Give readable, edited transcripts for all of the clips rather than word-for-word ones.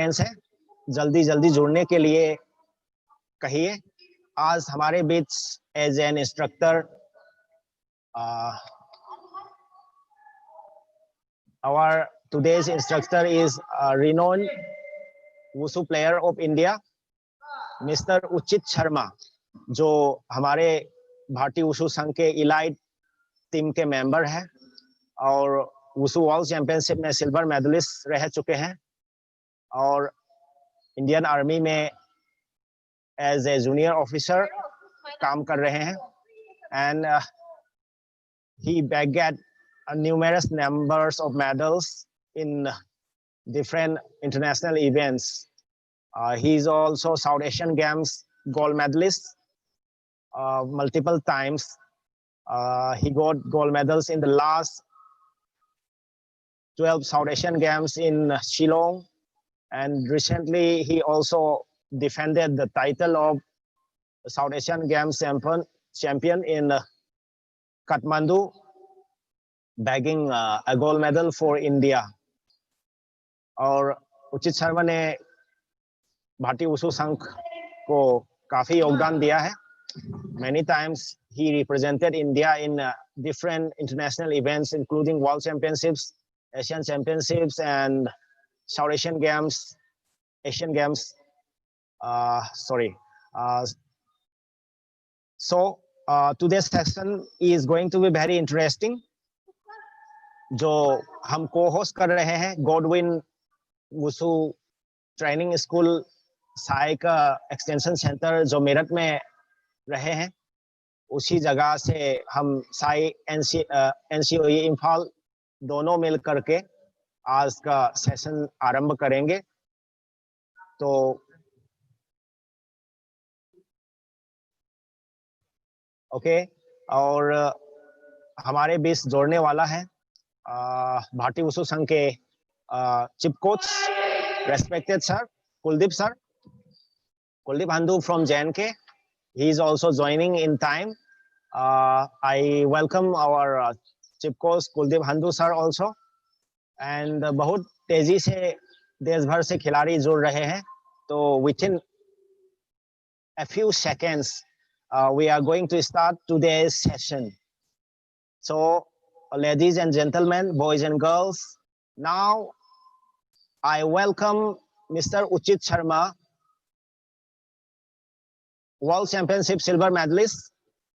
है, जल्दी जल्दी जुड़ने के लिए कहिए। आज हमारे बीच as an instructor our today's instructor is a renowned wushu player of India, mister Uchit Sharma, जो हमारे भारतीय वुशु संघ के इलाइट टीम के मेंबर हैं और वुशु वर्ल्ड चैंपियनशिप में सिल्वर मेडलिस्ट रह चुके हैं और इंडियन आर्मी में एज ए जूनियर ऑफिसर काम कर रहे हैं and he bagged numerous numbers of medals in different international events. He is also South Asian Games gold medalist multiple times. He got gold medals in the last 12 South Asian Games in Shillong, and recently he also defended the title of South Asian Games champion in Kathmandu, bagging a gold medal for India. और उचित शर्मा ने भारतीय wushu संघ को काफी योगदान दिया है. Many times he represented India in different international events, including World Championships, Asian Championships, and South Asian Games, Asian Games. So today's session is going to be very interesting. जो हम co-host कर रहे हैं Godwin wushu training school Sai का extension centre जो मेरठ में रहे हैं, उसी जगह से हम साई NCOE इम्फाल दोनों मिल करके आज का सेशन आरंभ करेंगे. तो ओके, और हमारे बीच जोड़ने वाला है भारतीय वुशु संघ के chief coach, respected sir, Kuldeep sir, Kuldeep Handhu from JNK. He is also joining in time. I welcome our chief coach Kuldeep Handhu sir also. And बहुत तेजी से देश भर से खिलाड़ी जुड़ रहे हैं. तो within a few seconds, we are going to start today's session. So, ladies and gentlemen, boys and girls, now I welcome Mr. Uchit Sharma, World Championship silver medalist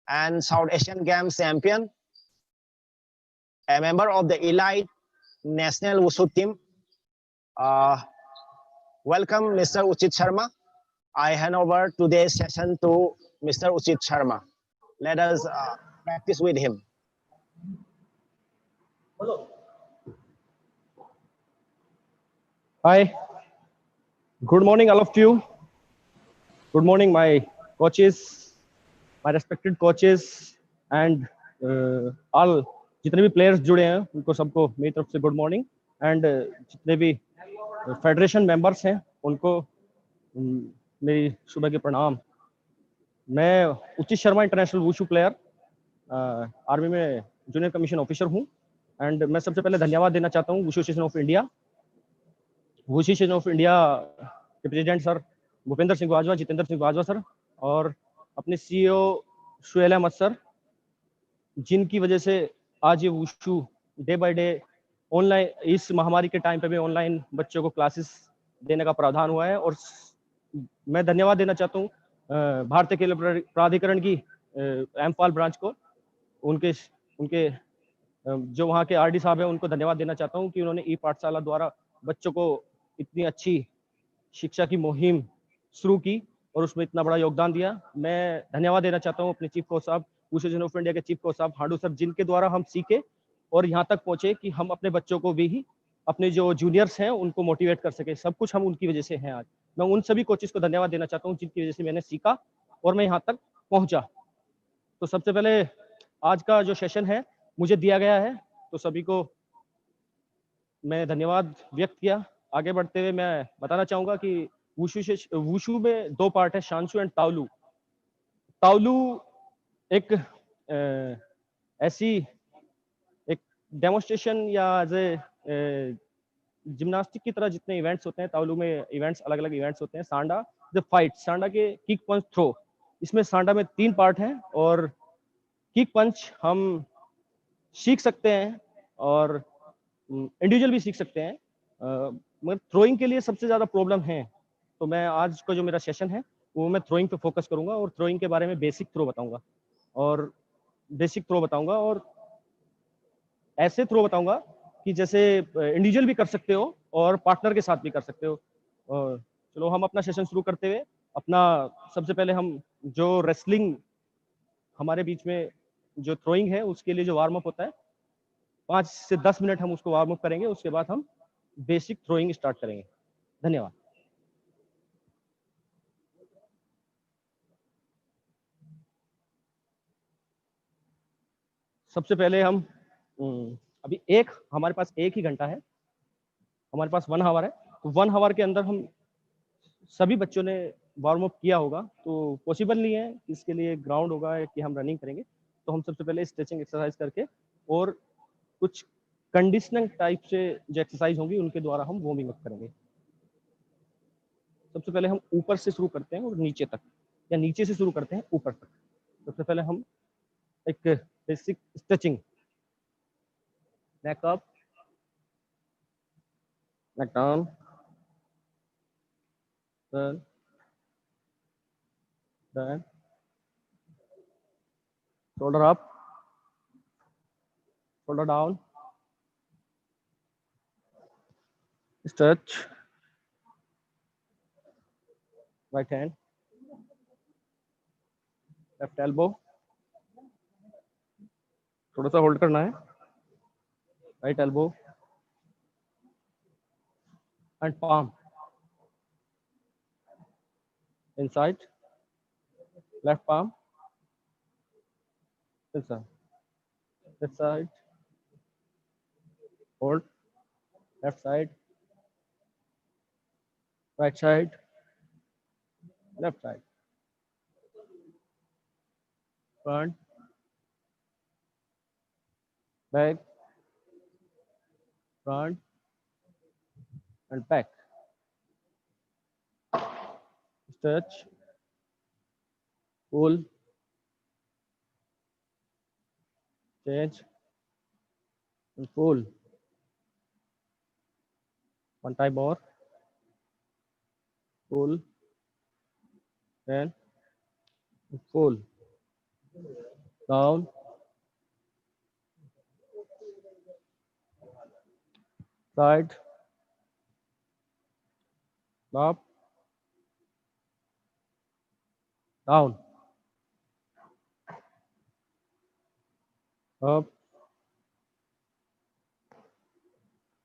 and South Asian Games champion, a member of the elite national wushu team. Welcome, Mr. Uchit Sharma. I hand over today's session to Mr. Uchit Sharma. Let us practice with him. Hello. Hi, good morning all of you. Good morning my coaches, my respected coaches and all जितने भी players जुड़े हैं उनको सबको मेरी तरफ से good morning and जितने भी फेडरेशन मेंबर्स हैं उनको मेरी सुबह के प्रणाम. मैं उचित Sharma international wushu player army में जूनियर कमीशन ऑफिसर हूँ एंड मैं सबसे पहले धन्यवाद देना चाहता हूँ वुशु एसोसिएशन ऑफ इंडिया के president sir Bhupendra Singh Bajwa, Jitendra Singh Bajwa sir और अपने CEO सुहेल अहमद सर, जिनकी वजह से आज ये wushu day by day online इस महामारी के टाइम पे भी ऑनलाइन बच्चों को क्लासेस देने का प्रावधान हुआ है. और मैं धन्यवाद देना चाहता हूँ भारतीय खेल प्राधिकरण की एम्फाल ब्रांच को, उनके जो वहाँ के RD साहब हैं उनको धन्यवाद देना चाहता हूँ कि उन्होंने ई पाठशाला द्वारा बच्चों को इतनी अच्छी शिक्षा की मुहिम शुरू की और उसमें इतना बड़ा योगदान दिया. मैं धन्यवाद देना चाहता हूँ अपने चीफ कोच साहब, वुशु एसोसिएशन ऑफ इंडिया के चीफ कोच साहब हांडू सर, जिनके द्वारा हम सीखे और यहाँ तक पहुंचे कि हम अपने बच्चों को भी अपने जो जूनियर्स हैं उनको मोटिवेट कर सके. सब कुछ हम उनकी वजह से हैं. आज मैं उन सभी कोचेस को धन्यवाद देना चाहता हूँ जिनकी वजह से मैंने सीखा और मैं यहाँ तक पहुँचा. तो सबसे पहले आज का जो सेशन है मुझे दिया गया है तो सभी को मैं धन्यवाद व्यक्त किया. आगे बढ़ते हुए मैं बताना चाहूंगा कि वुशु में दो पार्ट है, शांशु एंड ताओलू. ताओलू एक ऐसी एक डेमोन्स्ट्रेशन या एज ए जिम्नास्टिक की तरह जितने इवेंट्स होते हैं, तावलू में इवेंट्स अलग अलग इवेंट्स होते हैं। सांडा द फाइट, सांडा के किक पंच थ्रो, इसमें सांडा में 3 पार्ट हैं और किक पंच हम सीख सकते हैं और इंडिविजुअल भी सीख सकते हैं, मगर थ्रोइंग के लिए सबसे ज्यादा प्रॉब्लम है। तो मैं आज का जो मेरा सेशन है वो मैं थ्रोइंग पे फोकस करूंगा और थ्रोइंग के बारे में बेसिक थ्रो बताऊंगा और ऐसे थ्रो बताऊंगा कि जैसे इंडिविजुअल भी कर सकते हो और पार्टनर के साथ भी कर सकते हो। और चलो हम अपना सेशन शुरू करते हुए अपना सबसे पहले हम जो रेसलिंग हमारे बीच में जो थ्रोइंग है उसके लिए जो वार्म अप होता है 5 से 10 मिनट हम उसको वार्म अप करेंगे, उसके बाद हम बेसिक थ्रोइंग स्टार्ट करेंगे। धन्यवाद। सबसे पहले हम अभी हमारे पास एक ही घंटा है, हमारे पास 1 आवर है, तो 1 आवर के अंदर हम सभी बच्चों ने वार्म अप किया होगा, तो पॉसिबल नहीं है इसके लिए ग्राउंड होगा कि हम रनिंग करेंगे। तो हम सबसे पहले स्ट्रेचिंग एक्सरसाइज करके और कुछ कंडीशनिंग टाइप से जो एक्सरसाइज होंगी उनके द्वारा हम वार्मिंग अप करेंगे। सबसे पहले हम ऊपर से शुरू करते हैं और नीचे तक, या नीचे से शुरू करते हैं ऊपर तक। सबसे पहले हम एक बेसिक स्ट्रेचिंग, नेक अप, नेक down, then shoulder up, shoulder down, stretch, right hand, left elbow, थोड़ा सा होल्ड करना है, right elbow and palm inside, left palm inside, this side, hold, left side, right side, left side, front, back, front and back, stretch, pull, change and pull. One time more, pull, and pull, down, side, up, down, up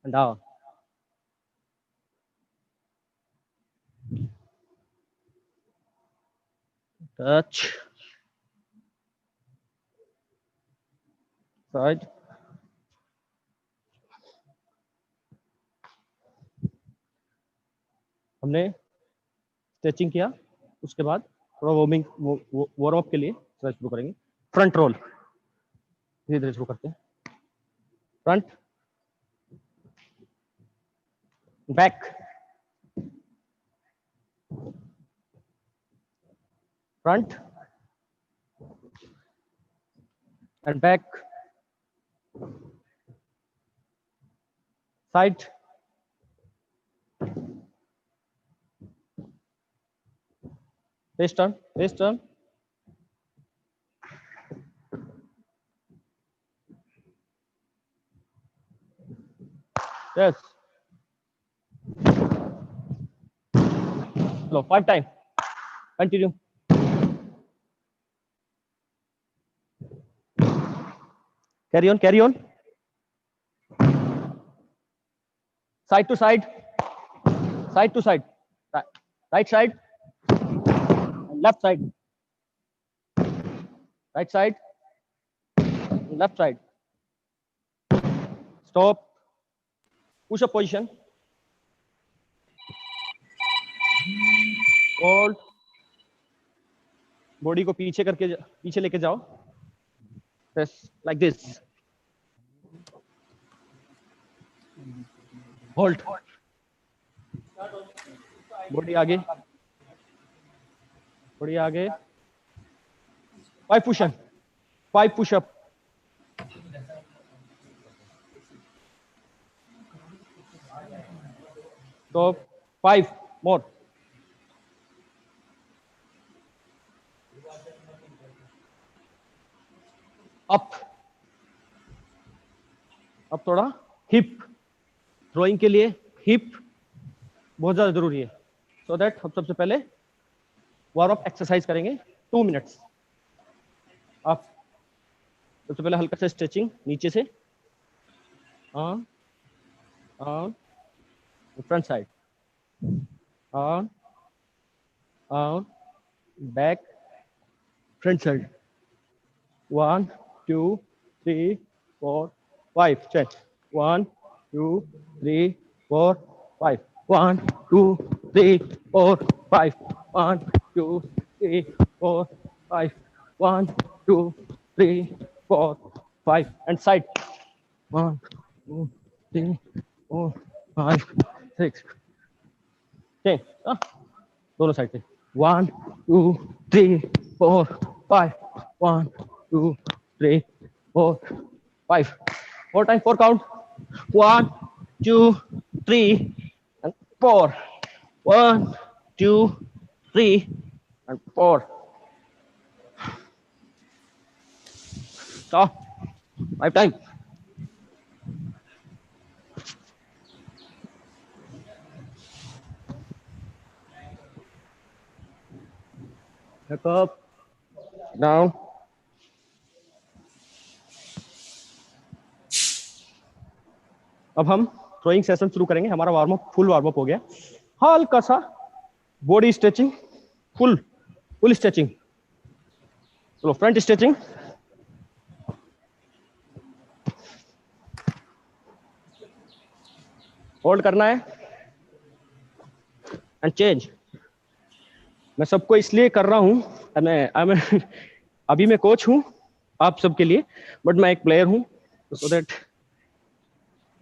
and down. Touch, side, हमने stretching किया, उसके बाद थोड़ा warm up के लिए शुरू करेंगे। Front role धीरे धीरे शुरू करते हैं। Front, back, front end back, side, face turn, face turn, yes, slow, 5 times, continue, carry on, carry on, side to side, side to side, right side, left side, right side, left side, stop, push up position, hold, body को पीछे लेके जाओ, press like this, hold, body आगे, body आगे, 5 पुशन, 5 pushup, तो 5 मोर, up, अब थोड़ा hip, throwing के लिए हिप बहुत ज्यादा जरूरी है, सो दैट हम सबसे पहले वार्म अप एक्सरसाइज करेंगे 2 मिनट्स। आप सबसे पहले हल्का सा स्ट्रेचिंग नीचे से, on on, front side, on on, back, front side, 1 2 3 4 5, check, 1 2 3 4 5, 1 2 3 4 5, 1 2 3 4 5, 1 2 3 4 5, and side, 1 2 3 4 5 6, check, दोनों साइड से, 1 2 3 4 5, 1 2 3 4 5, 4 times, 4 count, 1 2 3 and 4, 1 2 3 and 4, stop, 5 times, back up, down, अब हम थ्रोइंग सेशन शुरू करेंगे। हमारा warm up, full warm up हो गया, हल्का सा बॉडी स्ट्रेचिंग, फुल स्ट्रेचिंग, चलो फ्रंट स्ट्रेचिंग, होल्ड करना है एंड चेंज। मैं सबको इसलिए कर रहा हूं, मैं अभी मैं कोच हूं आप सबके लिए, बट मैं एक प्लेयर हूं, सो दैट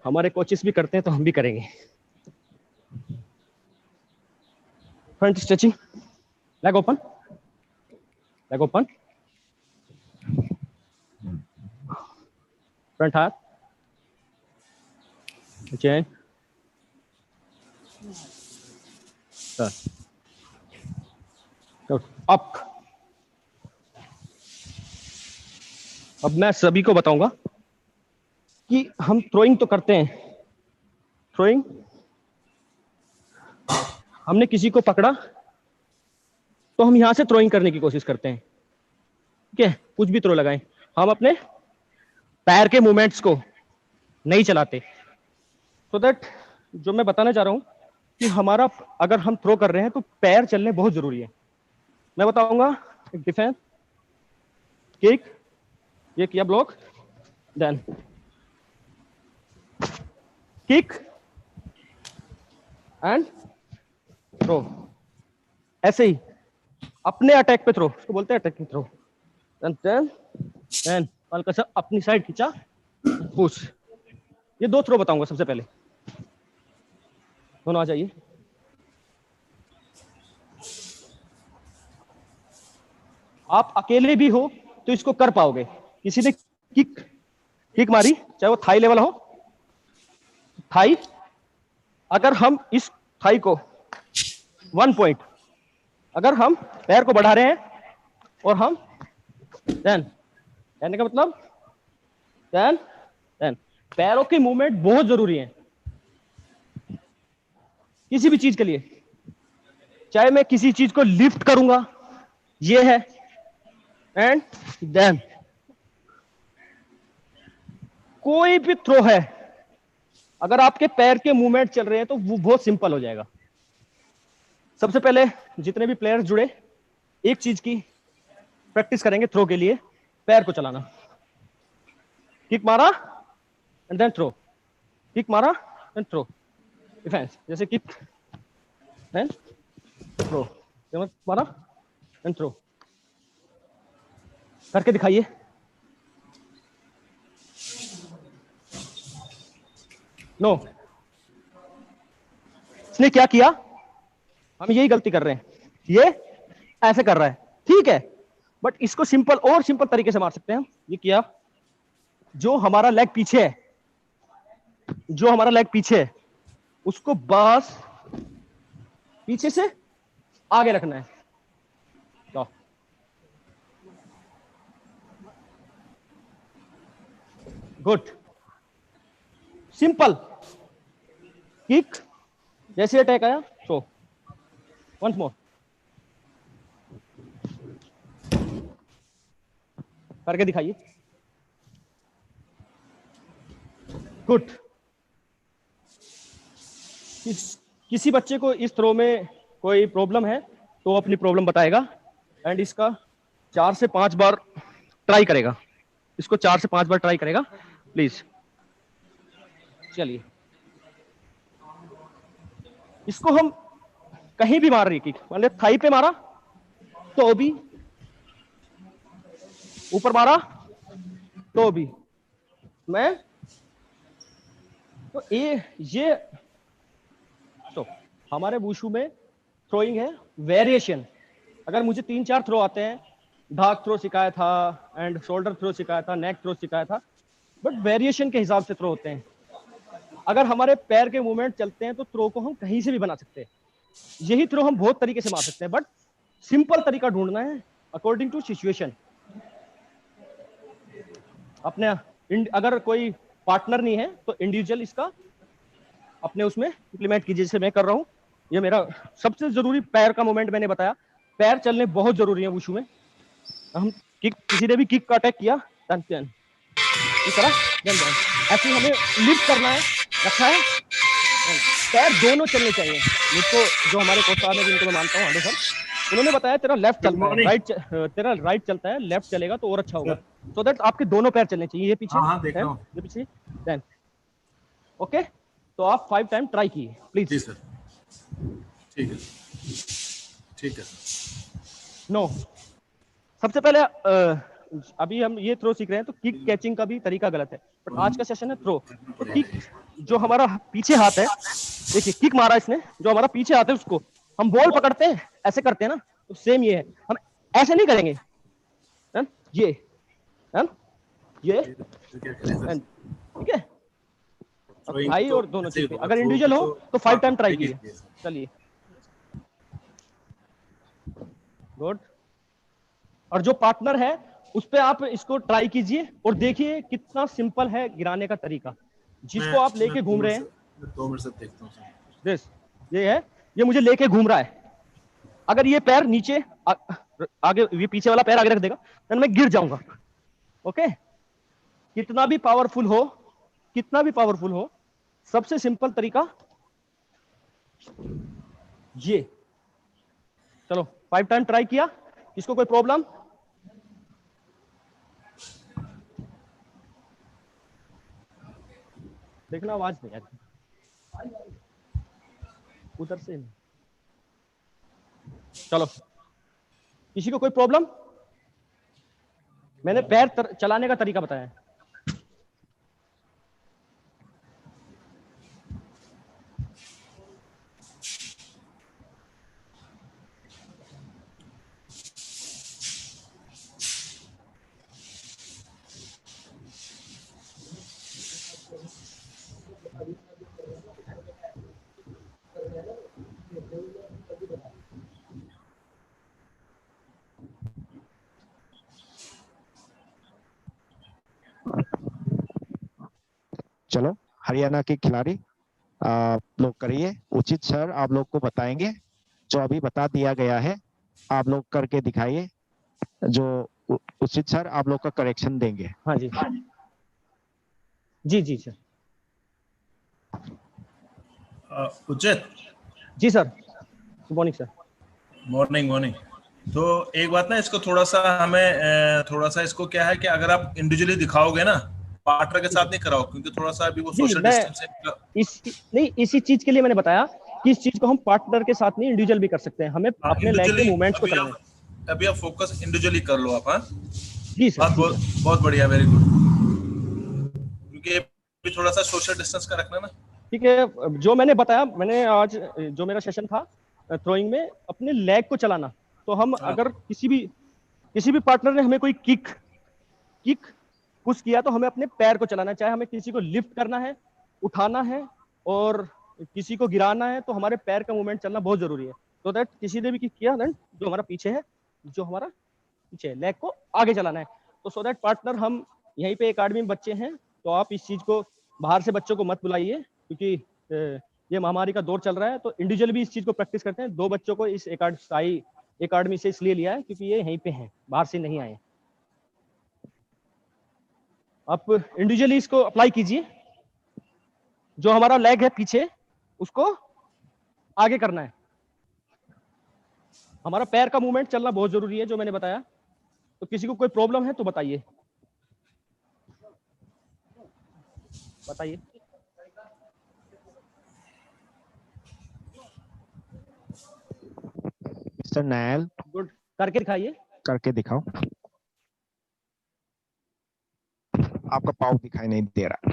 हमारे कोचेस भी करते हैं तो हम भी करेंगे। Front stretching, leg open, leg open, front हाथ, चेंज, अप। अब मैं सभी को बताऊंगा कि हम थ्रोइंग तो करते हैं, थ्रोइंग हमने किसी को पकड़ा तो हम यहां से थ्रोइंग करने की कोशिश करते हैं, ठीक है, कुछ भी थ्रो लगाएं, हम अपने पैर के मूवमेंट्स को नहीं चलाते। सो दैट जो मैं बताना चाह रहा हूं कि हमारा अगर हम थ्रो कर रहे हैं तो पैर चलने बहुत जरूरी है। मैं बताऊंगा, डिफेंस, किक, ये किया block, then kick and throw, ऐसे ही अपने अटैक पे थ्रो, उसको बोलते हैं अटैकिंग थ्रो, देन हल्का सा अपनी साइड खींचा, पुश। ये 2 थ्रो बताऊंगा सबसे पहले, दोनों आ जाइए। आप अकेले भी हो तो इसको कर पाओगे। किसी ने किक मारी, चाहे वो थाई लेवल हो, थाई, अगर हम इस थाई को 1 पॉइंट, अगर हम पैर को बढ़ा रहे हैं और हम देन, कहने का मतलब देन पैरों की मूवमेंट बहुत जरूरी है किसी भी चीज के लिए। चाहे मैं किसी चीज को लिफ्ट करूंगा, ये है, एंड देन कोई भी थ्रो है, अगर आपके पैर के मूवमेंट चल रहे हैं तो वो बहुत सिंपल हो जाएगा। सबसे पहले जितने भी प्लेयर्स जुड़े, एक चीज की प्रैक्टिस करेंगे थ्रो के लिए, पैर को चलाना। किक मारा एंड देन थ्रो, किक मारा एंड थ्रो, डिफेंस, जैसे किक एंड थ्रो, मारा एंड थ्रो, करके दिखाइए। नो, इसने क्या किया, हम यही गलती कर रहे हैं, ये ऐसे कर रहा है, ठीक है, बट इसको सिंपल और सिंपल तरीके से मार सकते हैं हम। ये किया, जो हमारा लेग पीछे है, जो हमारा लेग पीछे है उसको बस पीछे से आगे रखना है। तो गुड, सिंपल किक, जैसे अटैक आया सो वंस मोर करके दिखाइए। गुड। किसी बच्चे को इस थ्रो में कोई प्रॉब्लम है तो वो अपनी प्रॉब्लम बताएगा एंड इसका 4 से 5 बार ट्राई करेगा, इसको 4 से 5 बार ट्राई करेगा प्लीज। चलिए, इसको हम कहीं भी मार रही किक, मान लिया थाई पे मारा तो भी, ऊपर मारा तो भी, मैं तो ये तो हमारे वुशु में थ्रोइंग है वेरिएशन। अगर मुझे 3-4 थ्रो आते हैं, ढाक थ्रो सिखाया था एंड शोल्डर थ्रो सिखाया था, नेक थ्रो सिखाया था, बट वेरिएशन के हिसाब से थ्रो होते हैं। अगर हमारे पैर के मूवमेंट चलते हैं तो थ्रो को हम कहीं से भी बना सकते हैं। यही थ्रो हम बहुत तरीके से मार सकते हैं, बट सिंपल तरीका ढूंढना है अकॉर्डिंग टू सिचुएशन। अपने अगर कोई पार्टनर नहीं है तो इंडिविजुअल इसका अपने उसमें इंप्लीमेंट कीजिए, जैसे मैं कर रहा हूं। ये मेरा सबसे जरूरी पैर का मूवमेंट मैंने बताया, पैर चलने बहुत जरूरी है वुशु में। हम किक, किसी ने भी किक का अटैक किया इस तरह ऐसे हमें लिफ्ट करना है, रखा है, पैर दोनों चलने चाहिए। मुझको जो हमारे कोच साहब हैं जिनको मैं मानता हूँ, सर, उन्होंने बताया तेरा लेफ्ट चलता है, राइट तेरा राइट चलता है, लेफ्ट चलेगा तो और अच्छा होगा। सो दैट आपके दोनों पैर चलने चाहिए, ये पीछे, ये पीछे, देन ओके। तो आप 5 टाइम ट्राई कीजिए प्लीज। जी सर, ठीक है, ठीक है। नो, सबसे पहले अभी हम ये थ्रो सीख रहे हैं तो किक कैचिंग का भी तरीका गलत है, बट आज का सेशन है थ्रो। तो किक जो हमारा पीछे हाथ है, देखिए किक मारा इसने, जो हमारा पीछे हाथ है उसको हम बॉल पकड़ते हैं, ऐसे करते हैं ना, तो सेम ये है, हम ऐसे नहीं करेंगे, ये ठीक है। भाई और दोनों चीजें अगर इंडिविजुअल हो तो 5 टाइम ट्राई कीजिए। चलिए, गुड। और जो पार्टनर है उस पे आप इसको ट्राई कीजिए और देखिए कितना सिंपल है गिराने का तरीका। जिसको आप लेके घूम रहे हैं, 2 मिनट से देखता हूं। दिस ये है, ये मुझे लेके घूम रहा है। अगर ये पैर नीचे आगे, ये पीछे वाला पैर आगे रख देगा तो मैं गिर जाऊंगा। ओके, कितना भी पावरफुल हो, कितना भी पावरफुल हो, सबसे सिंपल तरीका ये। चलो 5 टाइम ट्राई किया, इसको कोई प्रॉब्लम? देखना आवाज नहीं आती उधर से। चलो, किसी को कोई प्रॉब्लम? मैंने पैर चलाने का तरीका बताया। चलो, हरियाणा के खिलाड़ी आप लोग करिए। उचित सर आप लोग को बताएंगे, जो अभी बता दिया गया है आप लोग करके दिखाइए। जो उचित सर आप लोग का करेक्शन देंगे। हाँ जी, जी जी sir. Uchit ji sir, good morning सर। Morning morning. तो एक बात ना, इसको थोड़ा सा हमें थोड़ा सा इसको क्या है कि अगर आप इंडिविजुअली दिखाओगे ना, पार्टनर के साथ नहीं कराओ, क्योंकि थोड़ा सा अभी वो सोशल डिस्टेंस नहीं, इसी चीज के लिए मैंने बताया कि इस चीज को हम पार्टनर के साथ नहीं इंडिविजुअल भी कर सकते हैं। हमें अपने लेग के मूवमेंट्स को चलाना है। अभी आप फोकस इंडिविजुअली कर लो आप। हाँ जी सर, बहुत बढ़िया, वेरी गुड। क्योंकि अभी थोड़ा सा सोशल डिस्टेंस का रखना ना। ठीक है, जो मैंने बताया, मैंने आज जो मेरा सेशन था थ्रोइंग में, अपने लेग को चलाना। तो हम अगर किसी भी पार्टनर ने हमें कोई किक पुश किया तो हमें अपने पैर को चलाना, चाहे हमें किसी को लिफ्ट करना है, उठाना है और किसी को गिराना है, तो हमारे पैर का मूवमेंट चलना बहुत जरूरी है। तो दैट किसी ने भी किक किया, देन जो हमारा पीछे है, लेग को आगे चलाना है। तो सो दैट पार्टनर, हम यहीं पे एकेडमी में बच्चे हैं, तो आप इस चीज को, बाहर से बच्चों को मत बुलाइए, क्योंकि ये महामारी का दौर चल रहा है। तो इंडिविजुअल भी इस चीज को प्रैक्टिस करते हैं। 2 बच्चों को इस एकेडमी से इसलिए लिया है क्योंकि ये यहीं पे हैं, बाहर से नहीं आए। आप इंडिविजुअली इसको अप्लाई कीजिए। जो हमारा लेग है पीछे, उसको आगे करना है। हमारा पैर का मूवमेंट चलना बहुत जरूरी है, जो मैंने बताया। तो किसी को कोई प्रॉब्लम है तो बताइए। मिस्टर नायल, गुड, करके दिखाइए। करके दिखाओ। आपका पाँव दिखाई नहीं दे रहा।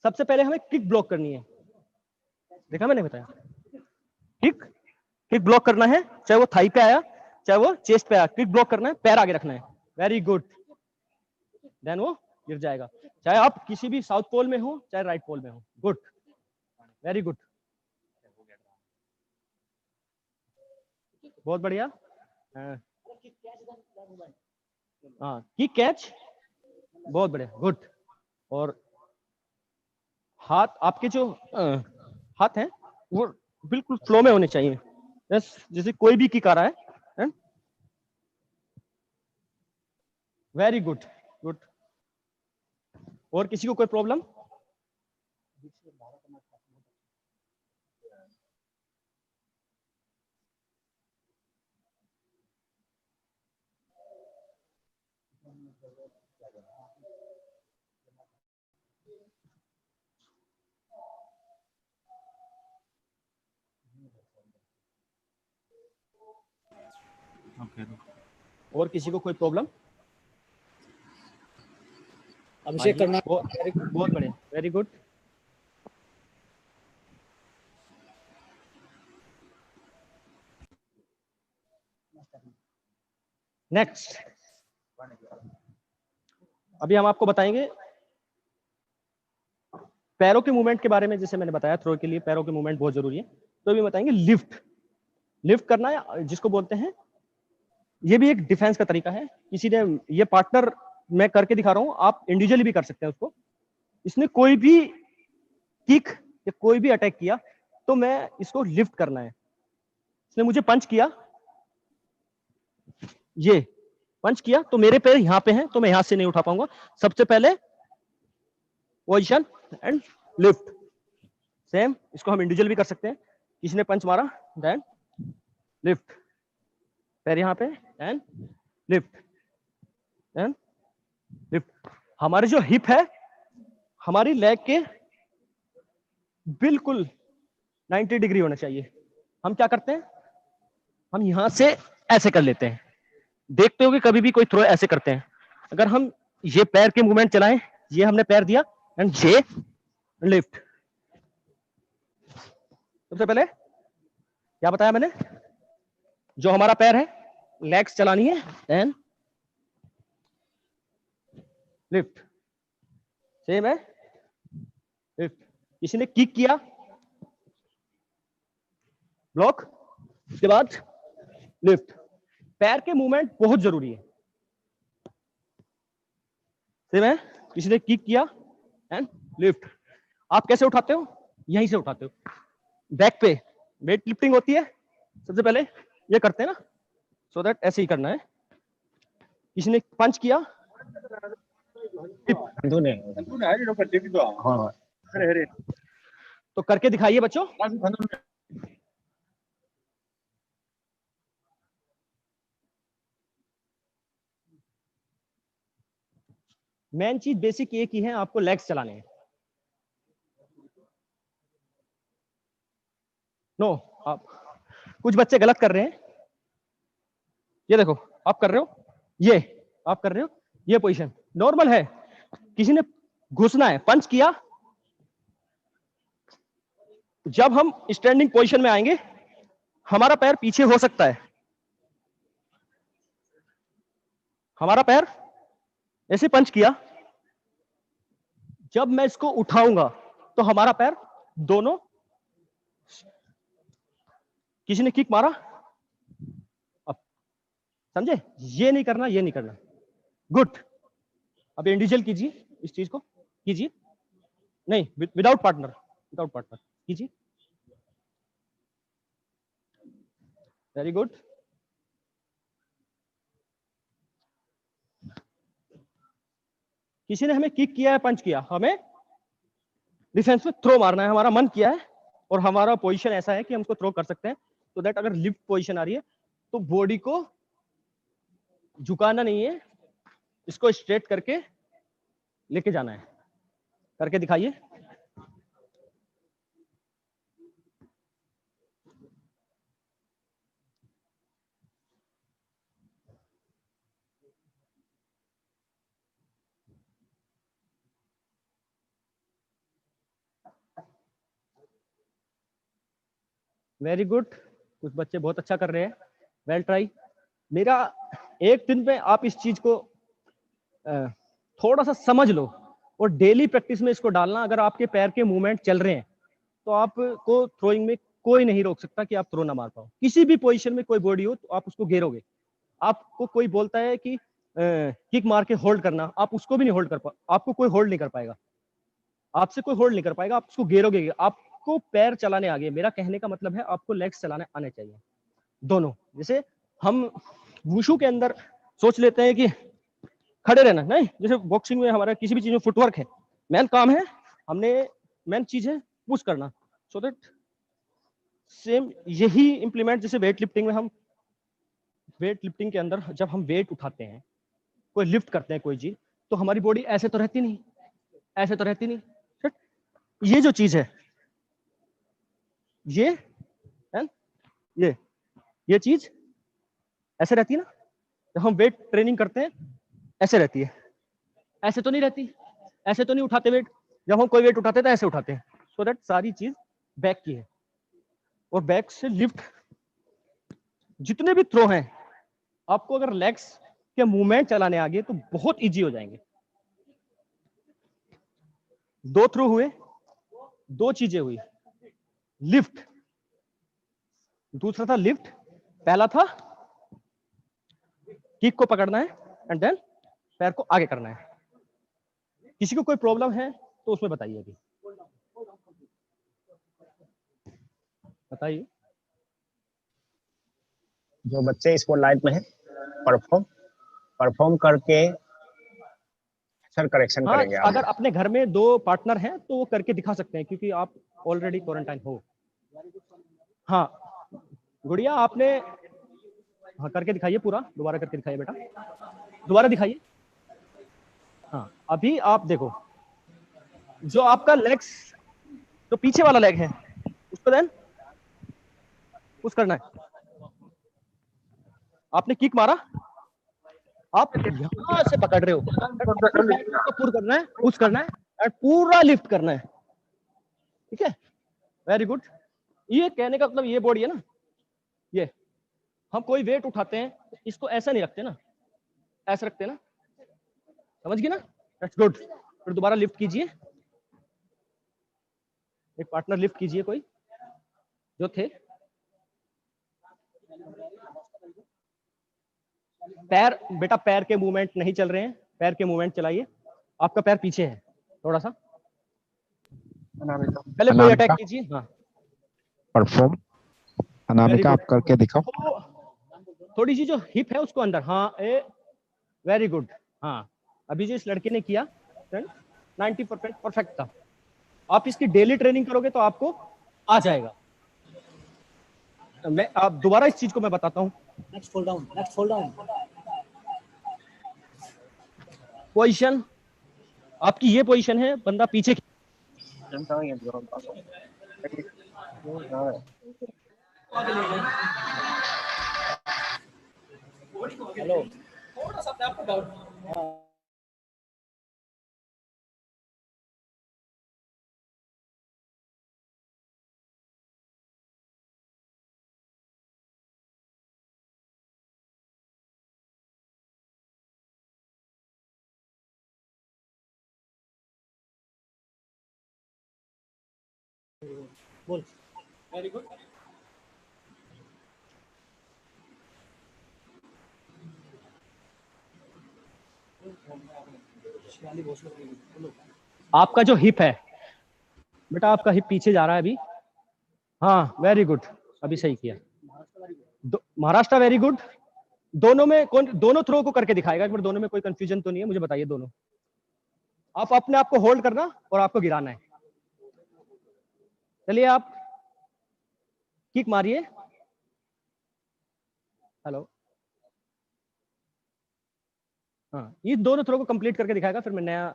सबसे पहले हमें किक ब्लॉक करनी है। देखा मैंने बताया, किक ब्लॉक करना है, चाहे वो थाई पे आया, चाहे वो चेस्ट पे आया, किक ब्लॉक करना है, पैर आगे रखना है। Very good. देन वो गिर जाएगा, चाहे आप किसी भी साउथ पोल में हो, चाहे राइट पोल में हो। गुड, वेरी गुड, बहुत बढ़िया। हाँ, किक कैच, बहुत बढ़िया, गुड। और हाथ, आपके जो हाथ हैं वो बिल्कुल फ्लो में होने चाहिए, जैसे कोई भी किक आ रहा है। Very good, good. और किसी को कोई प्रॉब्लम? और किसी को कोई प्रॉब्लम? अभिषेक करना। बहुत बढ़िया, वेरी गुड। नेक्स्ट, अभी हम आपको बताएंगे पैरों के मूवमेंट के बारे में। जैसे मैंने बताया, थ्रो के लिए पैरों के मूवमेंट बहुत जरूरी है। तो अभी बताएंगे लिफ्ट करना है, जिसको बोलते हैं, ये भी एक डिफेंस का तरीका है। किसी ने, ये पार्टनर मैं करके दिखा रहा हूं, आप इंडिविजुअली भी कर सकते हैं उसको। इसने कोई भी किक या कोई भी अटैक किया तो मैं इसको लिफ्ट करना है। इसने मुझे पंच किया, ये पंच किया, तो मेरे पैर यहां पे हैं, तो मैं यहां से नहीं उठा पाऊंगा। सबसे पहले पोजीशन एंड लिफ्ट। सेम, इसको हम इंडिविजुअल भी कर सकते हैं। किसी ने पंच मारा, देन लिफ्ट, पैर यहां पे एंड लिफ्ट एंड लिफ्ट। हमारी जो हिप है, हमारी लेग के बिल्कुल 90 डिग्री होना चाहिए। हम क्या करते हैं, हम यहां से ऐसे कर लेते हैं। देखते हो कि कभी भी कोई थ्रो ऐसे करते हैं। अगर हम ये पैर के मूवमेंट चलाएं, ये हमने पैर दिया एंड ये लिफ्ट। सबसे पहले क्या बताया मैंने, जो हमारा पैर है, लेग्स चलानी है एंड लिफ्ट। सेम है, लिफ्ट। किसी ने किक किया, ब्लॉक, उसके बाद लिफ्ट। पैर के मूवमेंट बहुत जरूरी है। सेम है, किसी ने किक किया एंड लिफ्ट। आप कैसे उठाते हो? यहीं से उठाते हो। बैक पे वेट लिफ्टिंग होती है, सबसे पहले ये करते हैं ना, सो दैट ऐसे ही करना है। किसी ने पंच किया, तो करके दिखाइए बच्चों। मेन चीज बेसिक एक ही है, आपको लेग्स चलाने हैं। नो, आप कुछ बच्चे गलत कर रहे हैं। ये देखो, आप कर रहे हो, ये आप कर रहे हो, ये पोजीशन नॉर्मल है। किसी ने घुसना है, पंच किया, जब हम स्टैंडिंग पोजीशन में आएंगे हमारा पैर पीछे हो सकता है, हमारा पैर ऐसे पंच किया, जब मैं इसको उठाऊंगा तो हमारा पैर दोनों, किसी ने किक मारा, अब समझे, ये नहीं करना, ये नहीं करना। गुड। अब इंडिविजुअल कीजिए, इस चीज को कीजिए, नहीं विदाउट पार्टनर, विदाउट पार्टनर कीजिए। Very good. किसी ने हमें किक किया है, पंच किया, हमें डिफेंस में थ्रो मारना है, हमारा मन किया है और हमारा पोजीशन ऐसा है कि हम उसको थ्रो कर सकते हैं। तो दैट अगर लिफ्ट पोजीशन आ रही है तो बॉडी को झुकाना नहीं है, इसको स्ट्रेट करके लेके जाना है। करके दिखाइए। वेरी गुड, कुछ बच्चे बहुत अच्छा कर रहे हैं, वेल ट्राई। मेरा एक दिन में आप इस चीज को थोड़ा सा समझ लो और डेली प्रैक्टिस में इसको डालना। अगर आपके पैर के मूवमेंट चल रहे हैं तो आपको थ्रोइंग में कोई नहीं रोक सकता कि आप थ्रो ना मार पाओ। किसी भी पोजीशन में कोई बॉडी हो तो आप उसको घेरोगे। आपको कोई बोलता है कि किक मार के होल्ड करना, आप उसको भी नहीं होल्ड कर पा, आपको कोई होल्ड नहीं कर पाएगा, आपसे कोई होल्ड नहीं कर पाएगा, आप उसको घेरोगे। आपको पैर चलाने आ गए, मेरा कहने का मतलब है आपको लेग्स चलाने आने चाहिए दोनों। जैसे हम वुशु के अंदर सोच लेते हैं कि खड़े रहना, नहीं, जैसे बॉक्सिंग में हमारा किसी भी चीज में फुटवर्क है, मेन काम है, हमने मेन चीज है पुश करना। सो दैट सेम यही इंप्लीमेंट, जैसे वेट लिफ्टिंग में हम, वेट लिफ्टिंग के अंदर जब हम वेट उठाते हैं, कोई लिफ्ट करते हैं कोई चीज, तो हमारी बॉडी ऐसे तो रहती नहीं, ऐसे तो रहती नहीं। ये जो चीज है, ये है, ये चीज ऐसे रहती है ना, जब हम वेट ट्रेनिंग करते हैं ऐसे रहती है, ऐसे तो नहीं रहती, ऐसे तो नहीं उठाते वेट। जब हम कोई वेट उठाते हैं तो ऐसे उठाते हैं। सो दैट सारी चीज बैक की है, और बैक से लिफ्ट जितने भी थ्रो हैं, आपको अगर लेग्स के मूवमेंट चलाने आ गए तो बहुत इजी हो जाएंगे। दो थ्रो हुए, दो चीजें हुई, लिफ्ट, दूसरा था लिफ्ट, पहला था किक को पकड़ना है एंड देन पैर को आगे करना है। किसी को कोई प्रॉब्लम है तो उसमें बताइए, अभी बताइए। जो बच्चे स्पॉटलाइट में है, परफॉर्म करके सर करेक्शन हाँ, करेंगे आप। अगर अपने घर में दो पार्टनर हैं तो वो करके दिखा सकते हैं, क्योंकि आप ऑलरेडी क्वारंटाइन हो। हाँ गुड़िया, आपने, हाँ करके दिखाइए पूरा, दोबारा करके दिखाइए बेटा, दोबारा दिखाइए। हाँ अभी आप देखो, जो आपका लेग्स, जो पीछे वाला लेग है उसको देन पुश करना है। आपने किक मारा, आप यहां से पकड़ रहे हो, तो पुश करना है, पुश करना है और पूरा लिफ्ट करना है। ठीक है, वेरी गुड। ये कहने का मतलब ये बॉडी है ना, ये हम कोई वेट उठाते हैं इसको ऐसा नहीं रखते ना, ऐसे रखते हैं ना, समझ गए ना, दैट्स गुड। फिर दोबारा लिफ्ट कीजिए, एक पार्टनर लिफ्ट कीजिए कोई जो थे। पैर बेटा, पैर के मूवमेंट नहीं चल रहे हैं, पैर के मूवमेंट चलाइए। आपका पैर पीछे है थोड़ा सा, पहले कोई अटैक कीजिए। हाँ परफॉर्म, अनामिका आप करके दिखाओ। तो थोड़ी सी जो हिप है उसको अंदर, हाँ वेरी गुड। हाँ अभी जो इस लड़के ने किया 90% परफेक्ट था। आप इसकी डेली ट्रेनिंग करोगे तो आपको आ जाएगा। मैं आप दोबारा इस चीज को मैं बताता हूँ। Next fold down, next fold down. Position आपकी ये पोजीशन है, बंदा पीछे हेलो, थोड़ा सा अपने आप को डाउन। बोल वेरी गुड आपका जो हिप है बेटा, आपका हिप पीछे जा रहा है अभी। हाँ वेरी गुड, अभी सही किया। Maharashtra very good. दोनों में कौन, दोनों थ्रो को करके दिखाएगा एक बार, दोनों में कोई कंफ्यूजन तो नहीं है, मुझे बताइए। दोनों आप अपने आप को होल्ड करना और आपको गिराना है। चलिए आप किक मारिए। हेलो, हाँ, ये दोनों थ्रो को कंप्लीट करके दिखाएगा, फिर मैं नया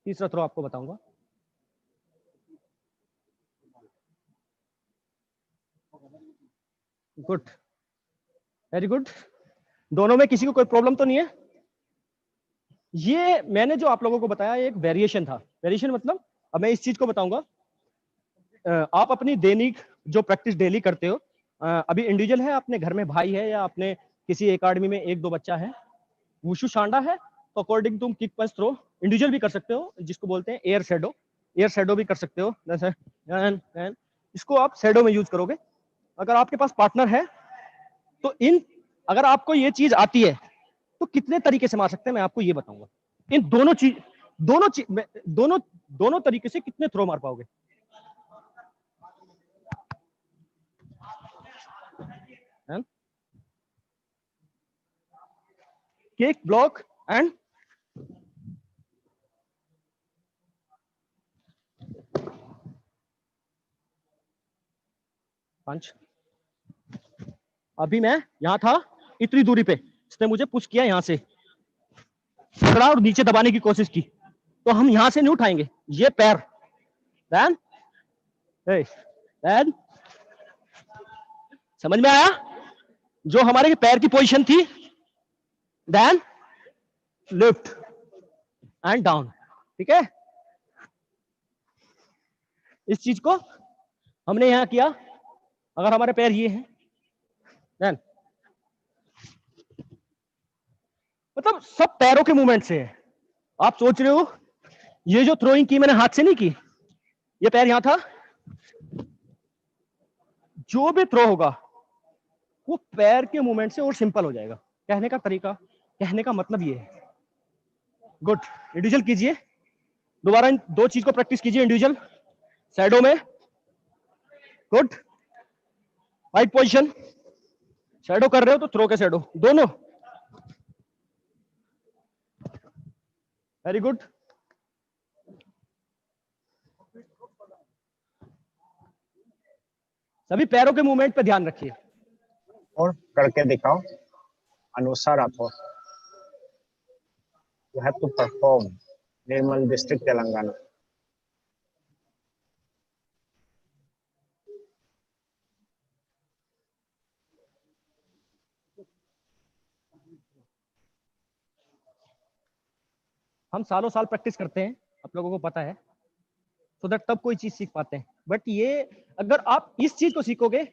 तीसरा थ्रो आपको बताऊंगा। Good, very good. दोनों में किसी को कोई प्रॉब्लम तो नहीं है? ये मैंने जो आप लोगों को बताया एक वेरिएशन था। वेरिएशन मतलब, अब मैं इस चीज को बताऊंगा। आप अपनी दैनिक जो प्रैक्टिस डेली करते हो, अभी इंडिविजुअल है, अपने घर में भाई है, या अपने किसी एकेडमी में एक दो बच्चा है, वुशु शांडा है, तो अकॉर्डिंग तुम किक पंच थ्रो इंडिविजुअल भी कर सकते हो, जिसको बोलते हैं एयर शैडो। एयर शैडो भी कर सकते हो, जैसे इसको आप शैडो में यूज करोगे। अगर आपके पास पार्टनर है तो अगर आपको ये चीज आती है तो कितने तरीके से मार सकते हैं मैं आपको ये बताऊंगा। इन दोनों तरीके से कितने थ्रो मार पाओगे। Kick, block and punch. अभी मैं यहां था, इतनी दूरी पे इसने मुझे पुश किया, यहां से पकड़ा और नीचे दबाने की कोशिश की, तो हम यहां से नहीं उठाएंगे ये पैर। देन देन समझ में आया? जो हमारे पैर की पोजीशन थी, देन लिफ्ट एंड डाउन। ठीक है, इस चीज को हमने यहां किया। अगर हमारे पैर ये हैं, देन मतलब सब पैरों के मूवमेंट से है। आप सोच रहे हो ये जो थ्रोइंग की मैंने हाथ से नहीं की, ये पैर यहां था, जो भी थ्रो होगा वो पैर के मूवमेंट से और सिंपल हो जाएगा। कहने का तरीका, कहने का मतलब ये है। गुड, इंडिविजुअल कीजिए दोबारा, इन दो चीज को प्रैक्टिस कीजिए। इंडिविजुअल शैडो में, गुड, वाइट पोजीशन, शैडो कर रहे हो तो थ्रो के शैडो दोनों, वेरी गुड। सभी पैरों के मूवमेंट पे ध्यान रखिए। और करके दिखाओ। अनुसार Rathore, you have to perform Nirmal district Telangana। हम सालों साल प्रैक्टिस करते हैं, आप लोगों को पता है, सो दैट तब कोई चीज सीख पाते हैं। बट ये अगर आप इस चीज को सीखोगे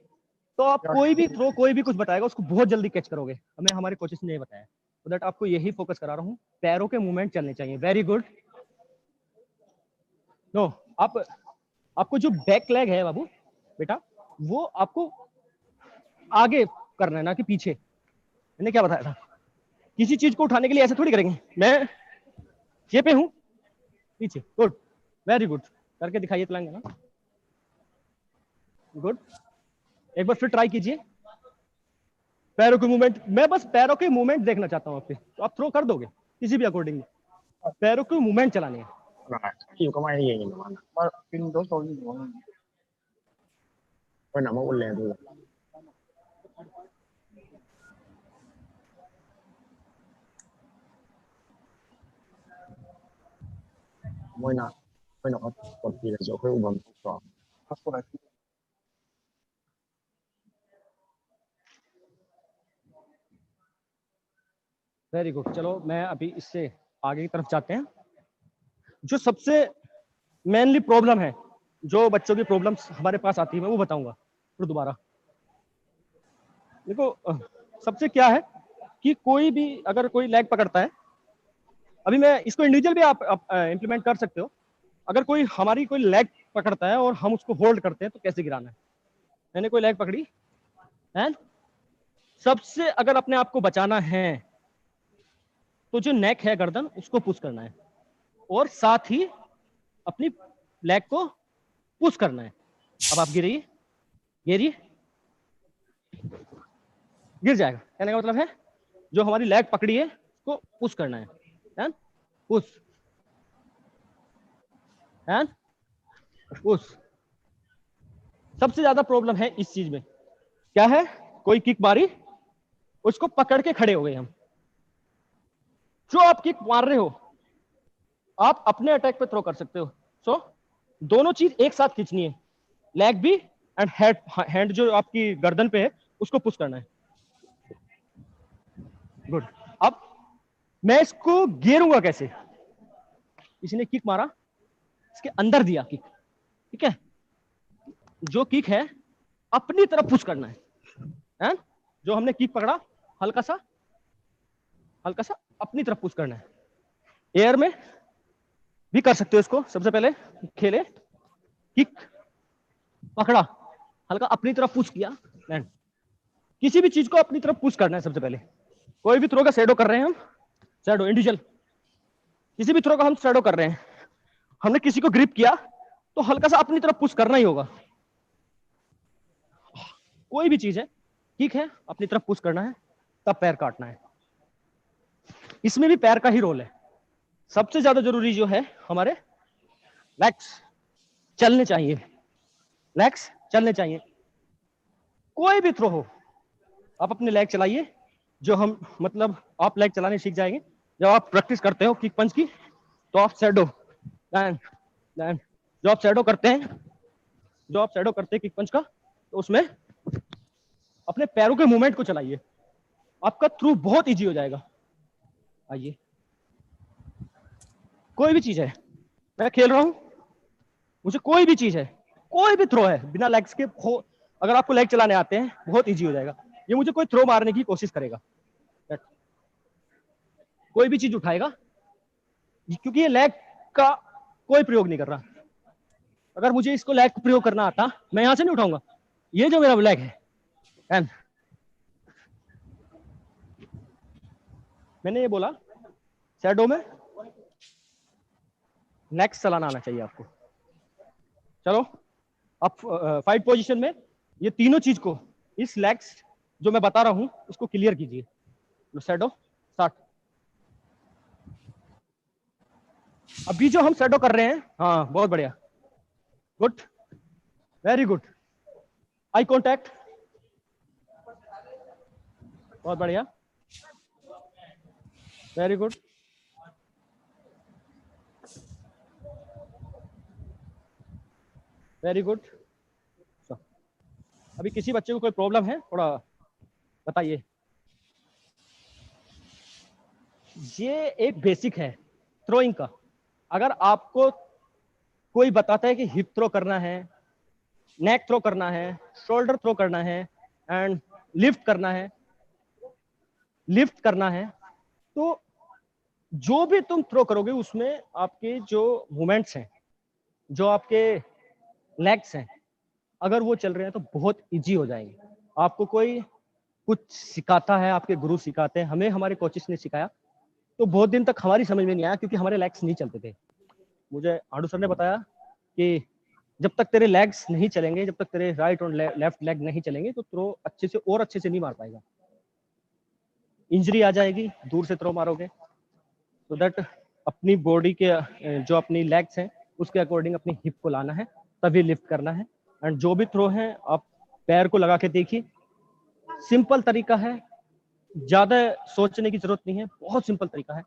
तो आप कोई भी थ्रो, कोई भी कुछ बताएगा उसको बहुत जल्दी कैच करोगे। हमें हमारे कोचेस ने ये बताया, सो दैट आपको यही फोकस करा रहा हूँ, पैरों के मूवमेंट चलने चाहिए। Very good. नो, आपको जो बैक लेग है बाबू बेटा, वो आपको आगे करना है, ना कि पीछे। मैंने क्या बताया था, किसी चीज को उठाने के लिए ऐसे थोड़ी करेंगे। मैं ये पे हूं, पीछे, गुड, वेरी गुड, करके दिखाइए तेलंगाना। गुड, एक बार फिर ट्राई कीजिए। पैरों के मूवमेंट, मैं बस पैरों के मूवमेंट देखना चाहता हूं आपके, तो आप थ्रो कर दोगे किसी भी अकॉर्डिंग। पैरों के मूवमेंट चलाने हैं।อยู่ก็ไม่ได้ยิงมันว่าเป็นโดนโซนอยู่ว่าหนามาอุ่นแรงดูไม่นะไม่นะเขากดทีละโจเพื่ออุบลสอบ वेरी गुड। चलो मैं अभी इससे आगे की तरफ जाते हैं। जो सबसे मेनली प्रॉब्लम है, जो बच्चों की प्रॉब्लम्स हमारे पास आती है, मैं वो बताऊंगा फिर दोबारा। देखो सबसे क्या है कि कोई भी अगर कोई लेग पकड़ता है, अभी मैं इसको इंडिविजुअल भी आप इम्प्लीमेंट कर सकते हो। अगर कोई हमारी कोई लेग पकड़ता है और हम उसको होल्ड करते हैं तो कैसे गिराना है। मैंने कोई लेग पकड़ी है, सबसे अगर अपने आप को बचाना है तो जो नेक है, गर्दन, उसको पुश करना है और साथ ही अपनी लेग को पुश करना है। अब आप गिरिए, गिरिए, गिर जाएगा। कहने का मतलब है जो हमारी लेग पकड़ी है उसको पुश करना है, पुश एंड पुश। सबसे ज्यादा प्रॉब्लम है इस चीज में, क्या है, कोई किक मारी, उसको पकड़ के खड़े हो गए हम। जो आप किक मार रहे हो आप अपने अटैक पे थ्रो कर सकते हो। सो दोनों चीज एक साथ खींचनी है, लेग भी एंड हैंड जो आपकी गर्दन पे है उसको पुश करना है। गुड। अब मैं इसको गिरूंगा कैसे, इसने किक मारा, इसके अंदर दिया किक, ठीक है, जो किक है अपनी तरफ पुश करना है, जो हमने किक पकड़ा हल्का सा अपनी तरफ पुश करना है। एयर में भी कर सकते हो इसको। सबसे पहले खेले, किक पकड़ा, हल्का अपनी तरफ पुश किया, लैंड। किसी भी चीज को अपनी तरफ पुश करना है सबसे पहले। कोई भी थ्रो का शैडो कर रहे हैं हम, शैडो इंडिविजुअल, किसी भी थ्रो का हम शैडो कर रहे हैं, हमने किसी को ग्रिप किया तो हल्का सा अपनी तरफ पुश करना ही होगा। कोई भी चीज है, ठीक है, अपनी तरफ पुश करना है, तब पैर काटना है। इसमें भी पैर का ही रोल है। सबसे ज्यादा जरूरी जो है, हमारे लेग्स चलने चाहिए, लेग्स चलने चाहिए। कोई भी थ्रो हो आप अपने लेग चलाइए। जो हम मतलब आप लेग चलाने सीख जाएंगे जब आप प्रैक्टिस करते हो किक पंच की, तो आप शैडो जो आप शैडो करते हैं, किक पंच का, तो उसमें अपने पैरों के मूवमेंट को चलाइए, आपका थ्रू बहुत इजी हो जाएगा। आइए, कोई भी चीज है, मैं खेल रहा हूं, मुझे कोई भी चीज है, कोई भी थ्रो है बिना लेग्स के हो, अगर आपको लेग चलाने आते हैं बहुत इजी हो जाएगा। ये मुझे कोई थ्रो मारने की कोशिश करेगा, कोई भी चीज उठाएगा, क्योंकि ये लेग का कोई प्रयोग नहीं कर रहा। अगर मुझे इसको लेग का प्रयोग करना आता, मैं यहां से नहीं उठाऊंगा, ये जो मेरा लेग है, एंड मैंने ये बोला शैडो में नेक्स्ट चलाना आना चाहिए आपको। चलो अब फाइट पोजीशन में ये तीनों चीज को, इस लेग्स जो मैं बता रहा हूं उसको क्लियर कीजिए। Shadow start. अभी जो हम शैडो कर रहे हैं, हाँ बहुत बढ़िया, good, very good, eye contact, बहुत बढ़िया, वेरी गुड, वेरी गुड। अभी किसी बच्चे को कोई प्रॉब्लम है, थोड़ा बताइए। ये एक बेसिक है थ्रोइंग का। अगर आपको कोई बताता है कि हिप थ्रो करना है, नेक थ्रो करना है, शोल्डर थ्रो करना है एंड लिफ्ट करना है, तो जो भी तुम थ्रो करोगे उसमें आपके जो मूवमेंट्स हैं, जो आपके लेग्स हैं, अगर वो चल रहे हैं तो बहुत इजी हो जाएंगे। आपको कोई कुछ सिखाता है, आपके गुरु सिखाते हैं, हमें हमारे कोचेस ने सिखाया, तो बहुत दिन तक हमारी समझ में नहीं आया क्योंकि हमारे लेग्स नहीं चलते थे। मुझे आडू सर ने बताया कि जब तक तेरे लेग्स नहीं चलेंगे, जब तक तेरे राइट और लेफ्ट लेग नहीं चलेंगे, तो थ्रो अच्छे से और अच्छे से नहीं मार पाएगा, इंजरी आ जाएगी, दूर से थ्रो मारोगे। तो दैट अपनी बॉडी के जो अपनी लेग्स हैं उसके अकॉर्डिंग अपनी हिप को लाना है, तभी लिफ्ट करना है। एंड जो भी थ्रो है आप पैर को लगा के देखिए, सिंपल तरीका है, ज्यादा सोचने की जरूरत नहीं है, बहुत सिंपल तरीका है।